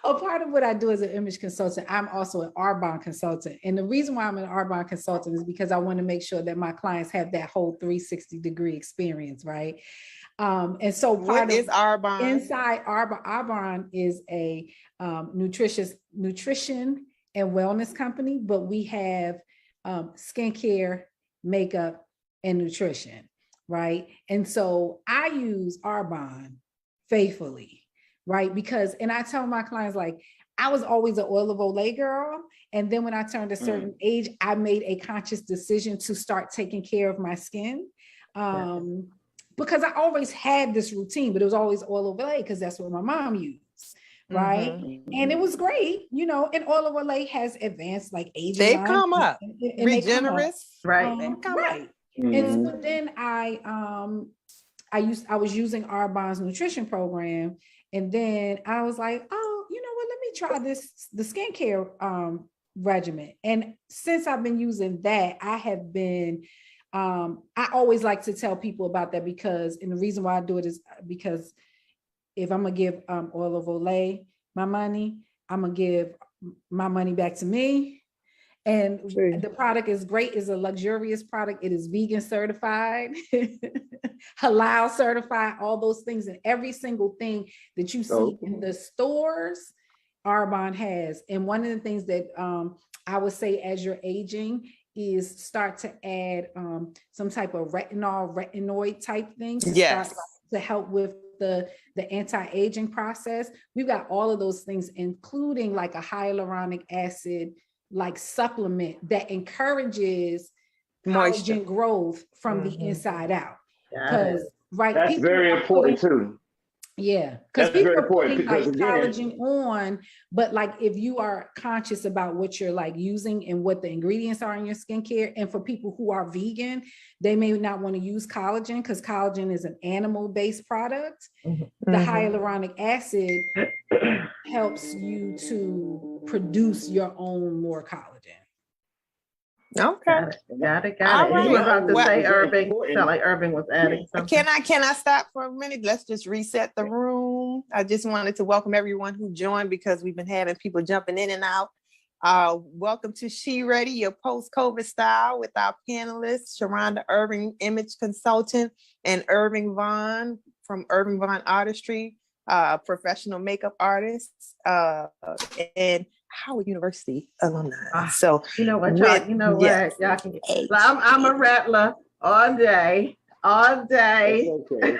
Part of what I do as an image consultant, I'm also an Arbonne consultant. And the reason why I'm an Arbonne consultant is because I want to make sure that my clients have that whole 360-degree experience, right? And so what is Arbonne? Inside Arbonne is a nutrition and wellness company, but we have skincare, makeup, and nutrition, right? And so I use Arbonne faithfully, right? Because, and I tell my clients, like, I was always an oil of Olay girl. And then when I turned a certain age, I made a conscious decision to start taking care of my skin. Because I always had this routine, but it was always oil of Olay because that's what my mom used. Right. Mm-hmm. And it was great, you know, and oil of Olay has advanced like aging. They've come up. Regenerous. Right. Right. Mm-hmm. And so then I was using Arbonne's nutrition program. And then I was like, oh, you know what, let me try the skincare regimen. And since I've been using that, I have been, I always like to tell people about that because, and the reason why I do it is because if I'm gonna give oil of Olay my money, I'm gonna give my money back to me. And the product is great. It's a luxurious product. It is vegan certified, halal certified, all those things. And every single thing that you see in the stores, Arbonne has. And one of the things that I would say as you're aging is start to add some type of retinoid type things to help with the anti-aging process. We've got all of those things, including like a hyaluronic acid like supplement that encourages collagen growth from the inside out. Because that's very important too. Yeah, because people are putting like collagen on, but like if you are conscious about what you're like using and what the ingredients are in your skincare, and for people who are vegan, they may not want to use collagen because collagen is an animal-based product. The hyaluronic acid helps you to produce your own more collagen. Okay. Got it. Right. You were about to say Irving. Sound like Irving was adding something. Can I stop for a minute? Let's just reset the room. I just wanted to welcome everyone who joined because we've been having people jumping in and out. Welcome to She Ready, your post-COVID style with our panelists, Sharonda Irving, image consultant, and Irving Vaughan from Irving Vaughan Artistry, professional makeup artist, and Howard University alumni. So you know what, y'all can get. I'm a rattler all day. Okay.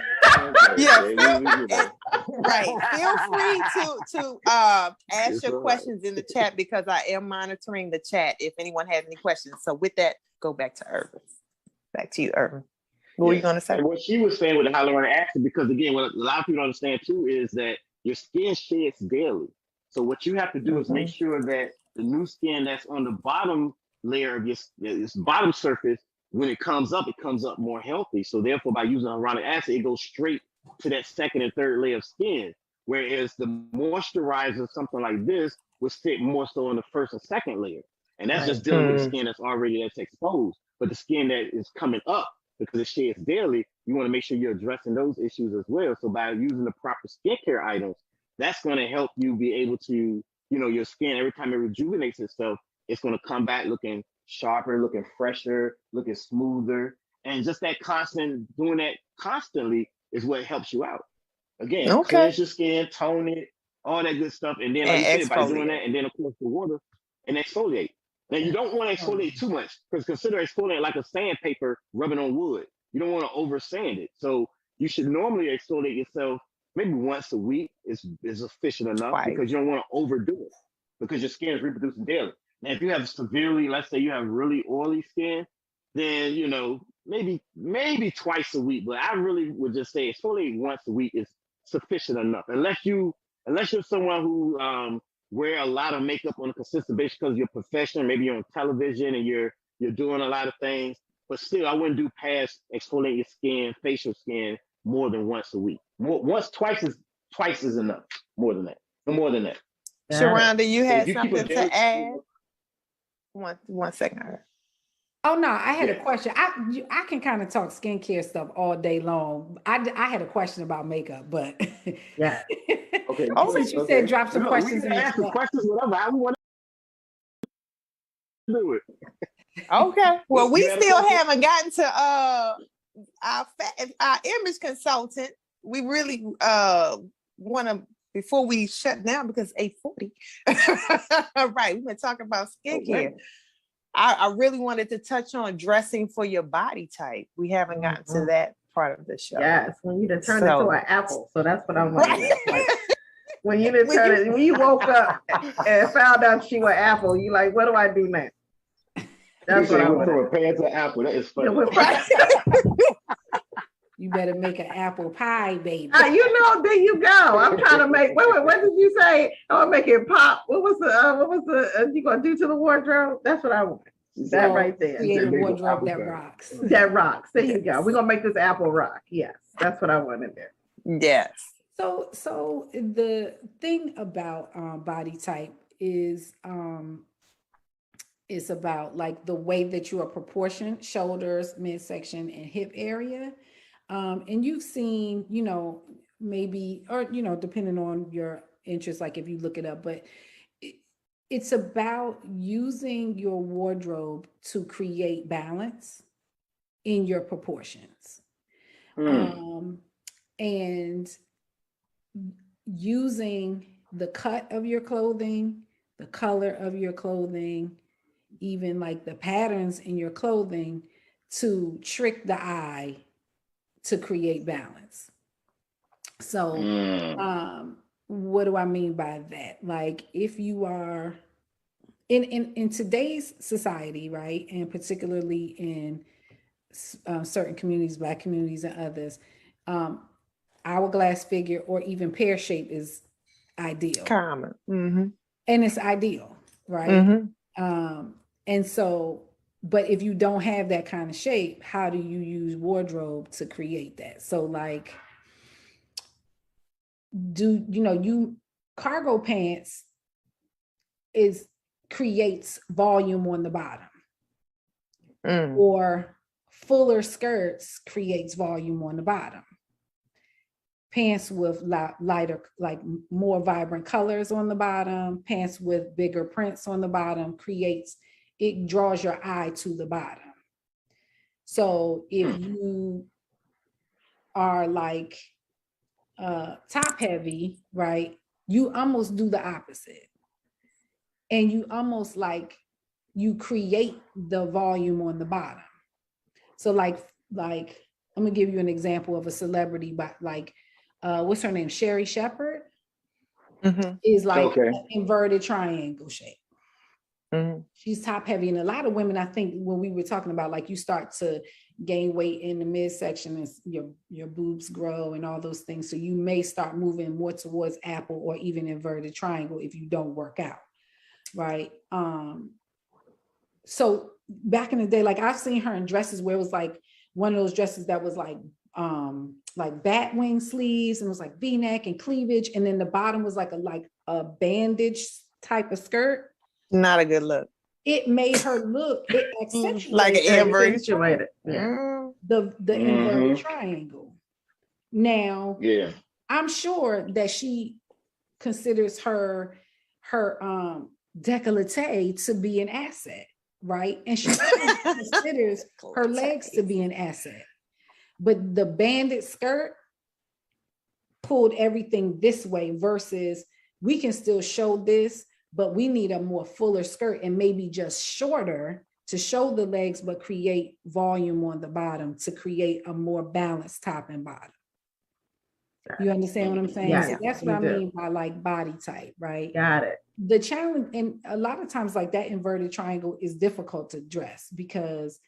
Right. Feel free to ask your questions in the chat because I am monitoring the chat if anyone has any questions. So with that, go back to Irving. Back to you, Irving. What were you going to say? And what she was saying with the hyaluronic acid, because again, what a lot of people don't understand too is that your skin sheds daily. So what you have to do is make sure that the new skin that's on the bottom layer of this bottom surface, when it comes up more healthy. So therefore, by using hyaluronic acid, it goes straight to that second and third layer of skin. Whereas the moisturizer, something like this, would sit more so on the first and second layer. And that's just dealing with the skin that's exposed. But the skin that is coming up, because it sheds daily, you want to make sure you're addressing those issues as well. So by using the proper skincare items, that's going to help you be able to, your skin, every time it rejuvenates itself, it's going to come back looking sharper, looking fresher, looking smoother. And just that doing that constantly is what helps you out. Again, cleanse your skin, tone it, all that good stuff. And then, like you said, by doing that, and then, of course, the water, and exfoliate. Now, you don't want to exfoliate too much, because consider exfoliating like a sandpaper rubbing on wood. You don't want to over sand it. So you should normally exfoliate yourself maybe once a week is sufficient enough, because you don't want to overdo it, because your skin is reproducing daily. Now, if you have let's say you have really oily skin, then, maybe twice a week. But I really would just say exfoliate once a week is sufficient enough. Unless you're someone who wear a lot of makeup on a consistent basis because of your profession, maybe you're on television and you're doing a lot of things. But still, I wouldn't do past exfoliate your skin, facial skin, more than once a week. Twice is enough. More than that. No more than that. Sharonda, you had something to add? One second. Oh no, I had a question. I can kind of talk skincare stuff all day long. I had a question about makeup, but yeah. Okay. Since you said drop some questions in the chat. Questions, whatever. I want to do it. Okay. Well, we still haven't gotten to our image consultant. We really want to, before we shut down, because 8:40. Right, we've been talking about skincare. I really wanted to touch on dressing for your body type. We haven't gotten to that part of the show. Yes, when you done turned into an apple. So that's what I'm wondering. Right. When you done when you woke up and found out you were apple, you like, what do I do next? That's what I want. From a pear to apple. That is funny. You better make an apple pie, baby. There you go. I'm trying to make. Wait. What did you say? I want to make it pop. What was the? You gonna do to the wardrobe? That's what I want. That right there. Create a wardrobe that rocks. That rocks. There you go. We're gonna make this apple rock. Yes, that's what I want to do. Yes. So the thing about body type is it's about like the way that you are proportioned, shoulders, midsection, and hip area. And you've seen, maybe, or, depending on your interest, like if you look it up, but it's about using your wardrobe to create balance in your proportions. And using the cut of your clothing, the color of your clothing, even like the patterns in your clothing to trick the eye to create balance. So what do I mean by that? Like if you are in today's society, right, and particularly in certain communities, Black communities and others, hourglass figure or even pear shape is ideal. Common. Mm-hmm. And it's ideal, right? Mm-hmm. And so, but if you don't have that kind of shape, how do you use wardrobe to create that? So like, cargo pants creates volume on the bottom, or fuller skirts creates volume on the bottom. Pants with lighter, like more vibrant colors on the bottom, pants with bigger prints on the bottom it draws your eye to the bottom. So if you are like top heavy, right, you almost do the opposite. And you almost like, you create the volume on the bottom. So like I'm gonna give you an example of a celebrity, but like, what's her name? Sherry Shepherd is like an inverted triangle shape. She's top heavy. And a lot of women, I think when we were talking about like you start to gain weight in the midsection and your boobs grow and all those things. So you may start moving more towards apple or even inverted triangle if you don't work out. Right. So back in the day, like I've seen her in dresses where it was like one of those dresses that was like bat wing sleeves and it was like V-neck and cleavage. And then the bottom was like a bandage type of skirt. Not a good look. It made her look, it accentuated like an inverted the inverted triangle. Now, I'm sure that she considers her décolleté to be an asset, right? And she considers her legs to be an asset. But the banded skirt pulled everything this way versus we can still show this, but we need a more fuller skirt and maybe just shorter to show the legs, but create volume on the bottom to create a more balanced top and bottom. You understand what I'm saying? Yeah, so that's what I mean by like body type, right? Got it. The challenge, and a lot of times like that inverted triangle is difficult to dress because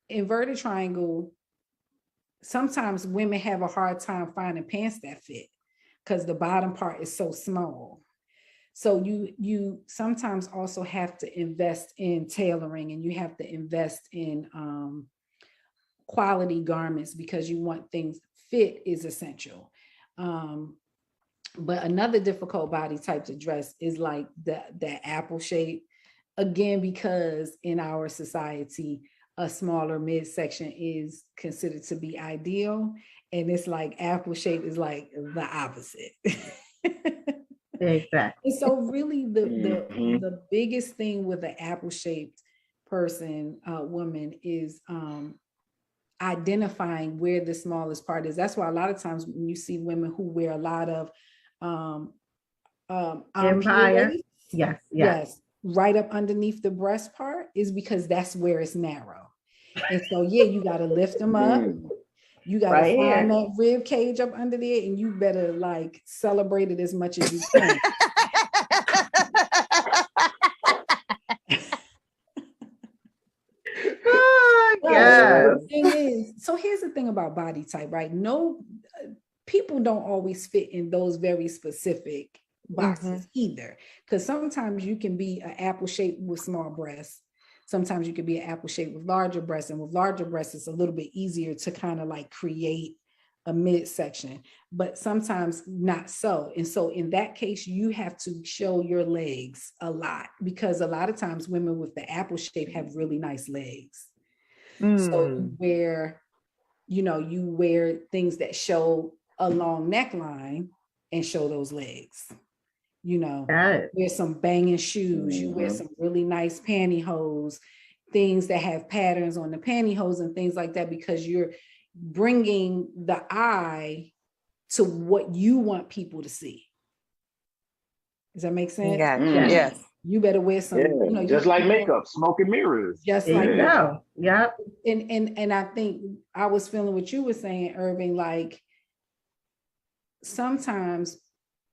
inverted triangle, sometimes women have a hard time finding pants that fit because the bottom part is so small. So you sometimes also have to invest in tailoring and you have to invest in quality garments because you want things, fit is essential. But another difficult body type to dress is like the apple shape. Again, because in our society, a smaller midsection is considered to be ideal. And it's like apple shape is like the opposite. Exactly. And so really the biggest thing with an apple-shaped person, woman, is identifying where the smallest part is. That's why a lot of times when you see women who wear a lot of empire, yes, right up underneath the breast part is because that's where it's narrow. And so you got to lift them up. You got to find that rib cage up under there, and you better like celebrate it as much as you can. Yes. The thing is, so here's the thing about body type, right? No, people don't always fit in those very specific boxes either, because sometimes you can be an apple shape with small breasts. Sometimes you could be an apple shape with larger breasts, and with larger breasts, it's a little bit easier to kind of like create a midsection, but sometimes not so. And so in that case, you have to show your legs a lot because a lot of times women with the apple shape have really nice legs. So you wear things that show a long neckline and show those legs. you know, wear some banging shoes, you wear some really nice pantyhose, things that have patterns on the pantyhose and things like that, because you're bringing the eye to what you want people to see. Does that make sense? Yes. You better wear some, you know, just like makeup, smoke and mirrors. Just like that. Yep. And I think I was feeling what you were saying, Irving, like sometimes,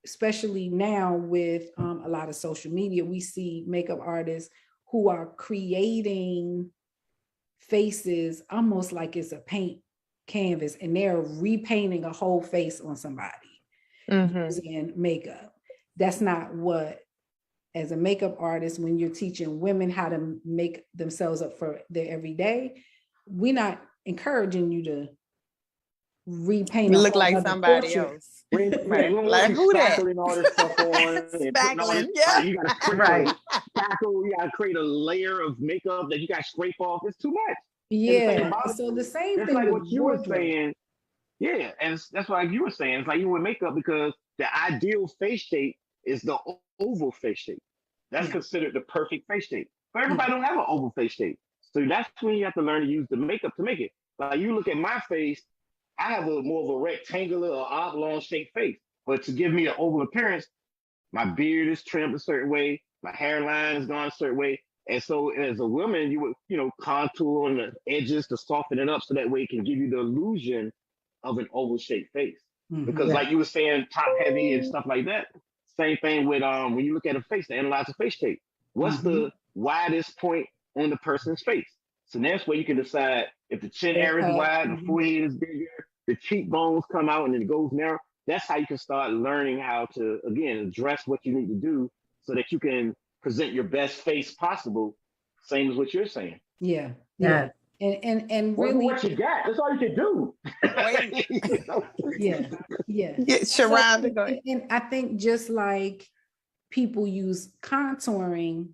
especially now with a lot of social media, we see makeup artists who are creating faces almost like it's a paint canvas, and they're repainting a whole face on somebody using makeup. That's not what, as a makeup artist, when you're teaching women how to make themselves up for their everyday, we're not encouraging you to repaint. Look like somebody portrait. else. Like who that? All this stuff on Spackling, you gotta spackle, you gotta create a layer of makeup that you gotta scrape off. It's too much. Yeah. So the same thing like with what you were saying. Yeah, and that's why you were saying, it's like you with makeup, because the ideal face shape is the oval face shape. That's considered the perfect face shape. But everybody don't have an oval face shape. So that's when you have to learn to use the makeup to make it. Like you look at my face, I have a more of a rectangular or oblong shaped face. But to give me an oval appearance, my beard is trimmed a certain way, my hairline is gone a certain way. And so as a woman, you would, you know, contour on the edges to soften it up so that way it can give you the illusion of an oval shaped face. Because like you were saying, top heavy and stuff like that. Same thing with when you look at a face to analyze a face shape. What's the widest point on the person's face? So that's where you can decide if the chin area is wide, the forehead is bigger, the cheekbones come out and then it goes narrow. That's how you can start learning how to, again, address what you need to do so that you can present your best face possible. Same as what you're saying. Yeah. And really, what you got, that's all you can do. Sharonda, go ahead. And I think just like people use contouring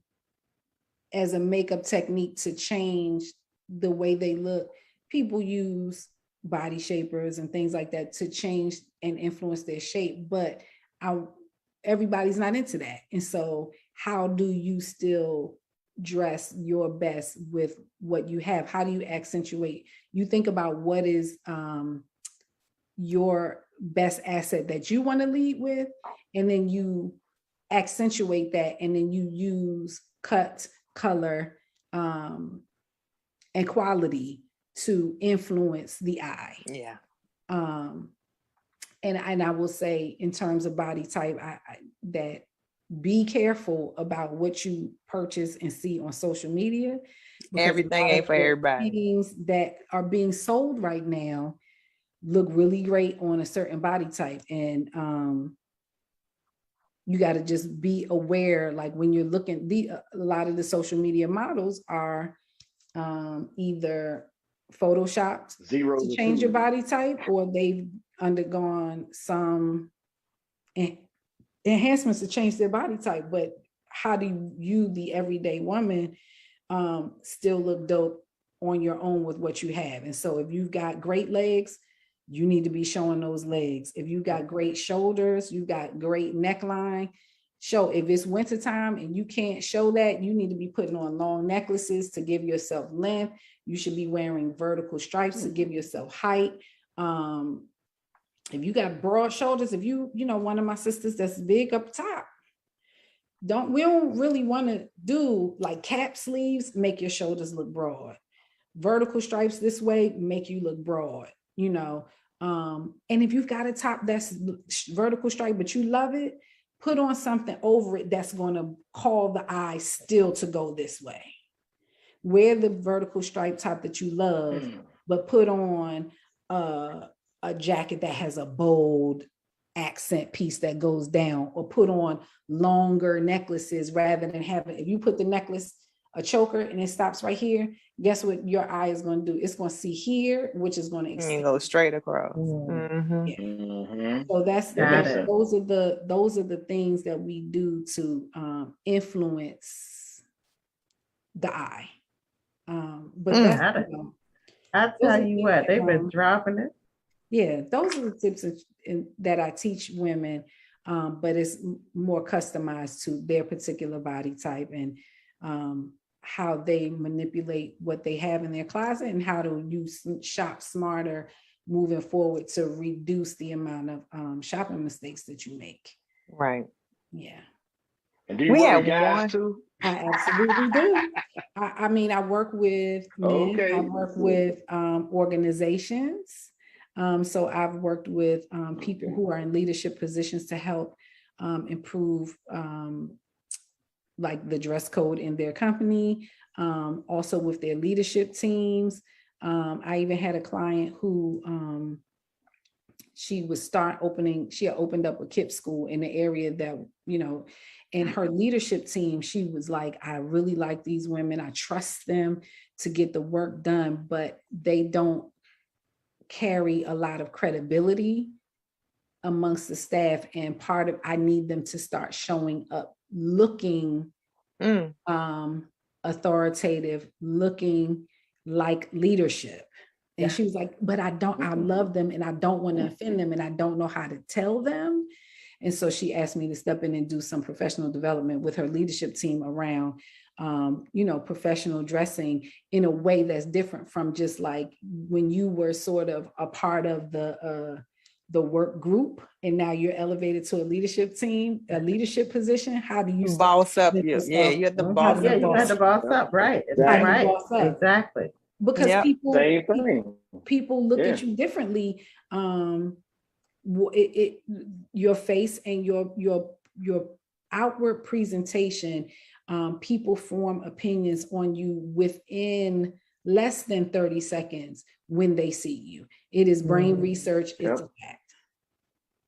as a makeup technique to change the way they look, people use body shapers and things like that to change and influence their shape, but everybody's not into that. And so how do you still dress your best with what you have? How do you accentuate? You think about what is your best asset that you want to lead with, and then you accentuate that, and then you use cut, color, and quality to influence the eye. And I will say, in terms of body type, that be careful about what you purchase and see on social media. Everything ain't for everybody. Things that are being sold right now look really great on a certain body type, and you got to just be aware. Like when you're looking, a lot of the social media models are either photoshopped to change your body type, or they've undergone some enhancements to change their body type. But how do you, the everyday woman, still look dope on your own with what you have? And so if you've got great legs, you need to be showing those legs. If you've got great shoulders, you've got great neckline, show. If it's wintertime and you can't show that, you need to be putting on long necklaces to give yourself length. You should be wearing vertical stripes to give yourself height. If you got broad shoulders, if you know, one of my sisters that's big up top, we don't really want to do like cap sleeves, make your shoulders look broad. Vertical stripes this way, make you look broad, you know. And if you've got a top that's vertical stripe, but you love it, put on something over it that's going to call the eye still to go this way. Wear the vertical stripe top that you love, but put on a jacket that has a bold accent piece that goes down, or put on longer necklaces rather than having, if you put the necklace, a choker, and it stops right here, guess what your eye is going to do? It's going to see here, which is going to extend. Go straight across. So those are the things that we do to influence the eye. But I tell you what, they've been dropping it. Yeah, those are the tips that I teach women. but it's more customized to their particular body type and how they manipulate what they have in their closet and how to shop smarter moving forward to reduce the amount of shopping mistakes that you make. Right. Yeah. And do you work with guys too? I absolutely do. I mean, I work with men. Okay. I work with organizations. So I've worked with people who are in leadership positions to help improve like the dress code in their company, also with their leadership teams. I even had a client who she had opened up a KIPP school in the area that, you know, and her leadership team, she was like, I really like these women. I trust them to get the work done, but they don't carry a lot of credibility amongst the staff. And I need them to start showing up looking authoritative, looking like leadership. And she was like, but I love them and I don't want to offend them and I don't know how to tell them. And so she asked me to step in and do some professional development with her leadership team around, you know, professional dressing in a way that's different from just like when you were sort of a part of the work group and now you're elevated to a leadership team, a leadership position. How do you boss up? Yeah, you have to boss up. Yeah, you had to boss up, right? Exactly. Because people look at you differently. Your face and your outward presentation, people form opinions on you within less than 30 seconds when they see you. It is brain research. It's a fact.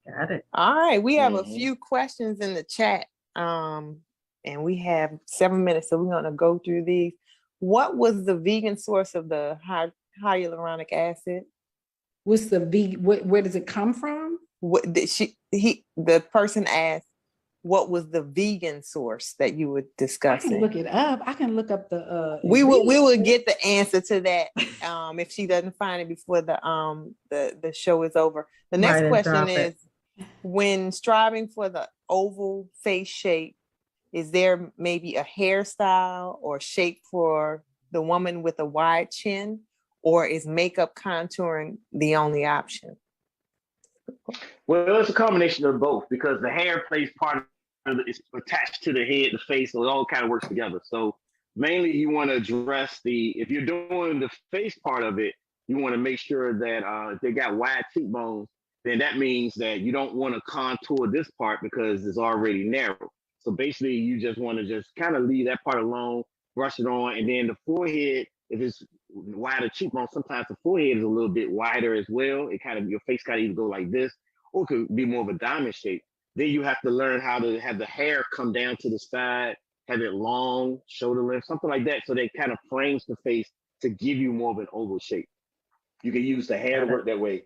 Got it. All right. We have a few questions in the chat. And we have 7 minutes, so we're going to go through these. What was the vegan source of the hyaluronic acid? What's the vegan? Where does it come from? The person asked, what was the vegan source that you were discussing? I can look it up. I can look up the. We will get the answer to that if she doesn't find it before the show is over. The next question is, when striving for the oval face shape, is there maybe a hairstyle or shape for the woman with a wide chin, or is makeup contouring the only option? Well, it's a combination of both because the hair plays part of it. It's attached to the head, the face, so it all kind of works together. So mainly you want to address if you're doing the face part of it, you want to make sure that if they got wide cheekbones, then that means that you don't want to contour this part because it's already narrow. So basically you just want to just kind of leave that part alone, brush it on, and then the forehead, if it's wider cheekbones, sometimes the forehead is a little bit wider as well. It kind of, your face kind of either go like this, or it could be more of a diamond shape. Then you have to learn how to have the hair come down to the side, have it long, shoulder length, something like that. So that kind of frames the face to give you more of an oval shape. You can use the hair to work that way,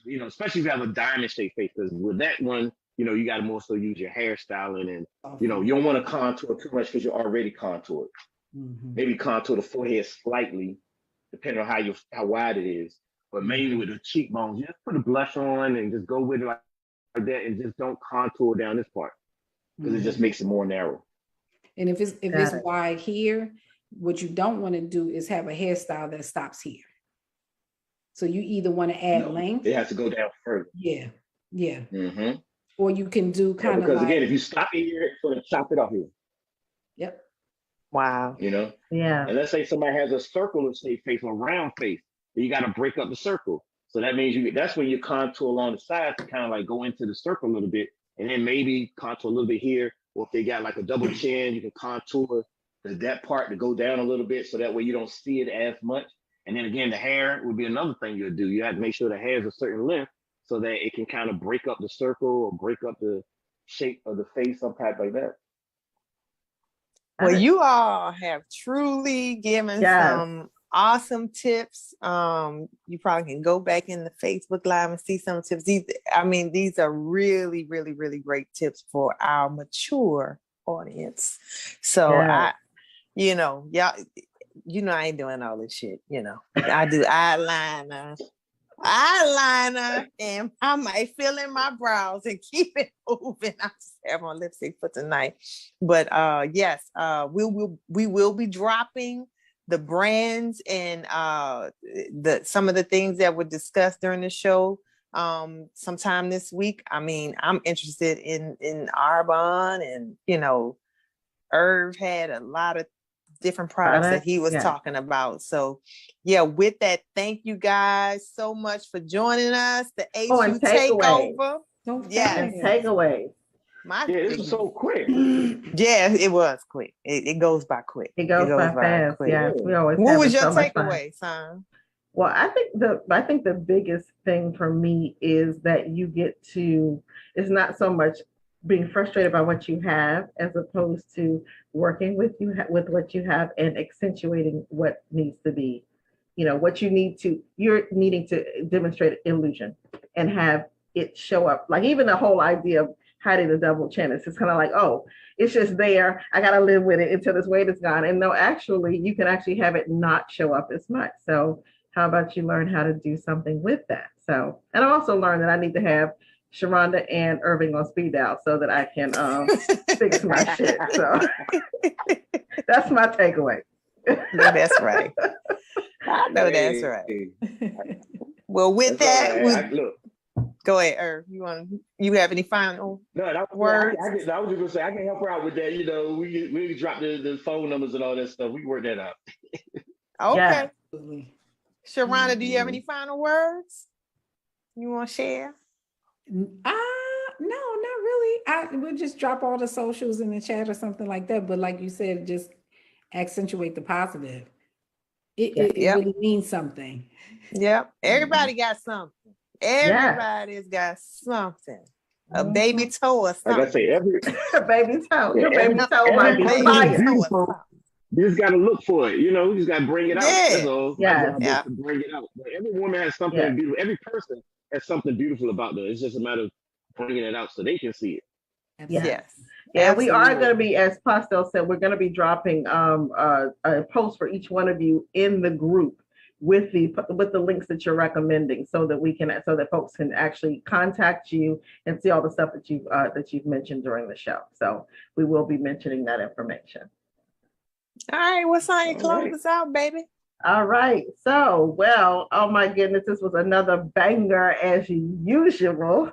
you know, especially if you have a diamond shaped face, because with that one, you know, you got to more so use your hairstyling and, you know, you don't want to contour too much because you're already contoured. Maybe contour the forehead slightly, depending on how wide it is. But mainly with the cheekbones, you just put a blush on and just go with it like that, and just don't contour down this part because it just makes it more narrow. And if it's wide here, what you don't want to do is have a hairstyle that stops here. So you either want to add length. It has to go down further. Yeah. Or you can do kind of because again, if you stop here, it's going to chop it off here. Yep. Wow. You know? Yeah. And let's say somebody has a circular shaped face or round face, then you got to break up the circle. So that means that's when you contour along the sides to kind of like go into the circle a little bit, and then maybe contour a little bit here. Or if they got like a double chin, you can contour that part to go down a little bit, so that way you don't see it as much. And then again, the hair would be another thing you'll do. You have to make sure the hair is a certain length so that it can kind of break up the circle or break up the shape of the face, some type like that. Well, you all have truly given some awesome tips. You probably can go back in the Facebook Live and see some tips. These are really, really, really great tips for our mature audience. So I ain't doing all this shit. You know, I do eyeliner, eyeliner, and I might fill in my brows and keep it moving. I just have on lipstick for tonight. But yes, we will be dropping the brands and some of the things that were discussed during the show sometime this week. I mean, I'm interested in Arbonne, and Irv had a lot of different products that he was talking about. So yeah, with that, thank you guys so much for joining us. The HU Takeover. Takeaways. This was so quick. Yeah, it was quick. It goes by quick. It goes by fast. Quick. Yes, we always. What was your takeaway, son? Well, I think the biggest thing for me is that you get to. It's not so much being frustrated by what you have, as opposed to working with what you have and accentuating what needs to be. What you're needing to demonstrate illusion and have it show up. Like even the whole idea of hiding the double chin, it's just kind of like, oh, it's just there. I got to live with it until this weight is gone. And no, actually, you can actually have it not show up as much. So how about you learn how to do something with that? So, and I also learned that I need to have Sharonda and Irving on speed dial so that I can fix my shit. So that's my takeaway. No, that's right. I know that's right. Well, with that, look. Go ahead, Irv. You have any final words? I was just gonna say I can help her out with that. We drop the phone numbers and all that stuff. We can work that out. Okay. Yeah. Sharonda, do you have any final words you want to share? No, not really. We'll just drop all the socials in the chat or something like that. But like you said, just accentuate the positive. It really means something. Yep. Everybody got something. Everybody's got something. A baby toe or something. Like I say, baby toe. Your baby toe might be fire. You just got to look for it. You just got to bring it out. That's all. Yeah. Bring it out. But every woman has something beautiful. Every person has something beautiful about them. It's just a matter of bringing it out so they can see it. Yes. Yeah, we are going to be, as Pastel said, we're going to be dropping a post for each one of you in the group with the links that you're recommending, so that folks can actually contact you and see all the stuff that you've mentioned during the show. So we will be mentioning that information. All right, what's on your close us out, baby? All right. So, well, oh my goodness, this was another banger as usual.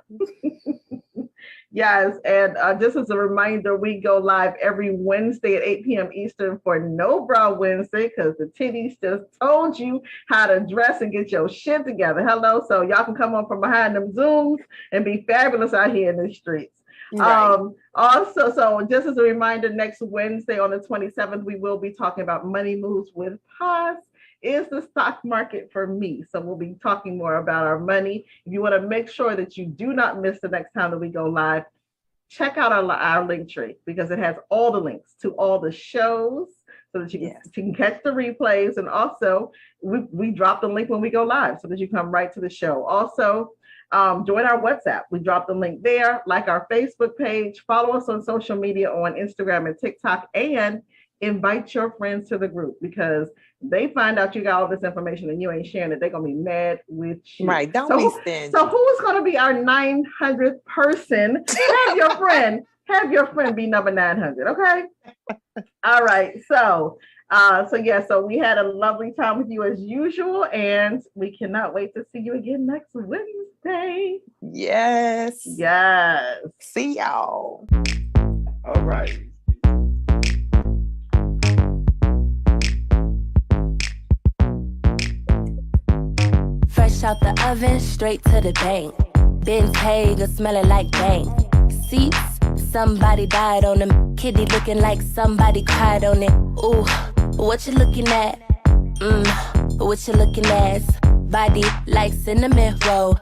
Yes, and just as a reminder, we go live every Wednesday at 8 p.m. Eastern for No Bra Wednesday, because the titties just told you how to dress and get your shit together. Hello, so y'all can come on from behind them Zooms and be fabulous out here in the streets. Right. Also, so just as a reminder, next Wednesday on the 27th, we will be talking about money moves with Paz. Is the stock market for me? So we'll be talking more about our money. If you want to make sure that you do not miss the next time that we go live, check out our link tree, because it has all the links to all the shows so that you can catch the replays. And also we drop the link when we go live so that you come right to the show. Also, join our WhatsApp. We drop the link there. Like our Facebook page. Follow us on social media on Instagram and TikTok, and invite your friends to the group, because they find out you got all this information and you ain't sharing it, they're gonna be mad with you. Right? Don't be stingy. So who's gonna be our 900th person? Have your friend be number 900. Okay. All right. So we had a lovely time with you as usual, and we cannot wait to see you again next Wednesday. Yes. See y'all. All right. Fresh out the oven, straight to the bank. Ben's Hager smelling like bank. Seats, somebody died on them. Kitty looking like somebody cried on it. Ooh, what you looking at? What you looking at? Body like cinnamon roll.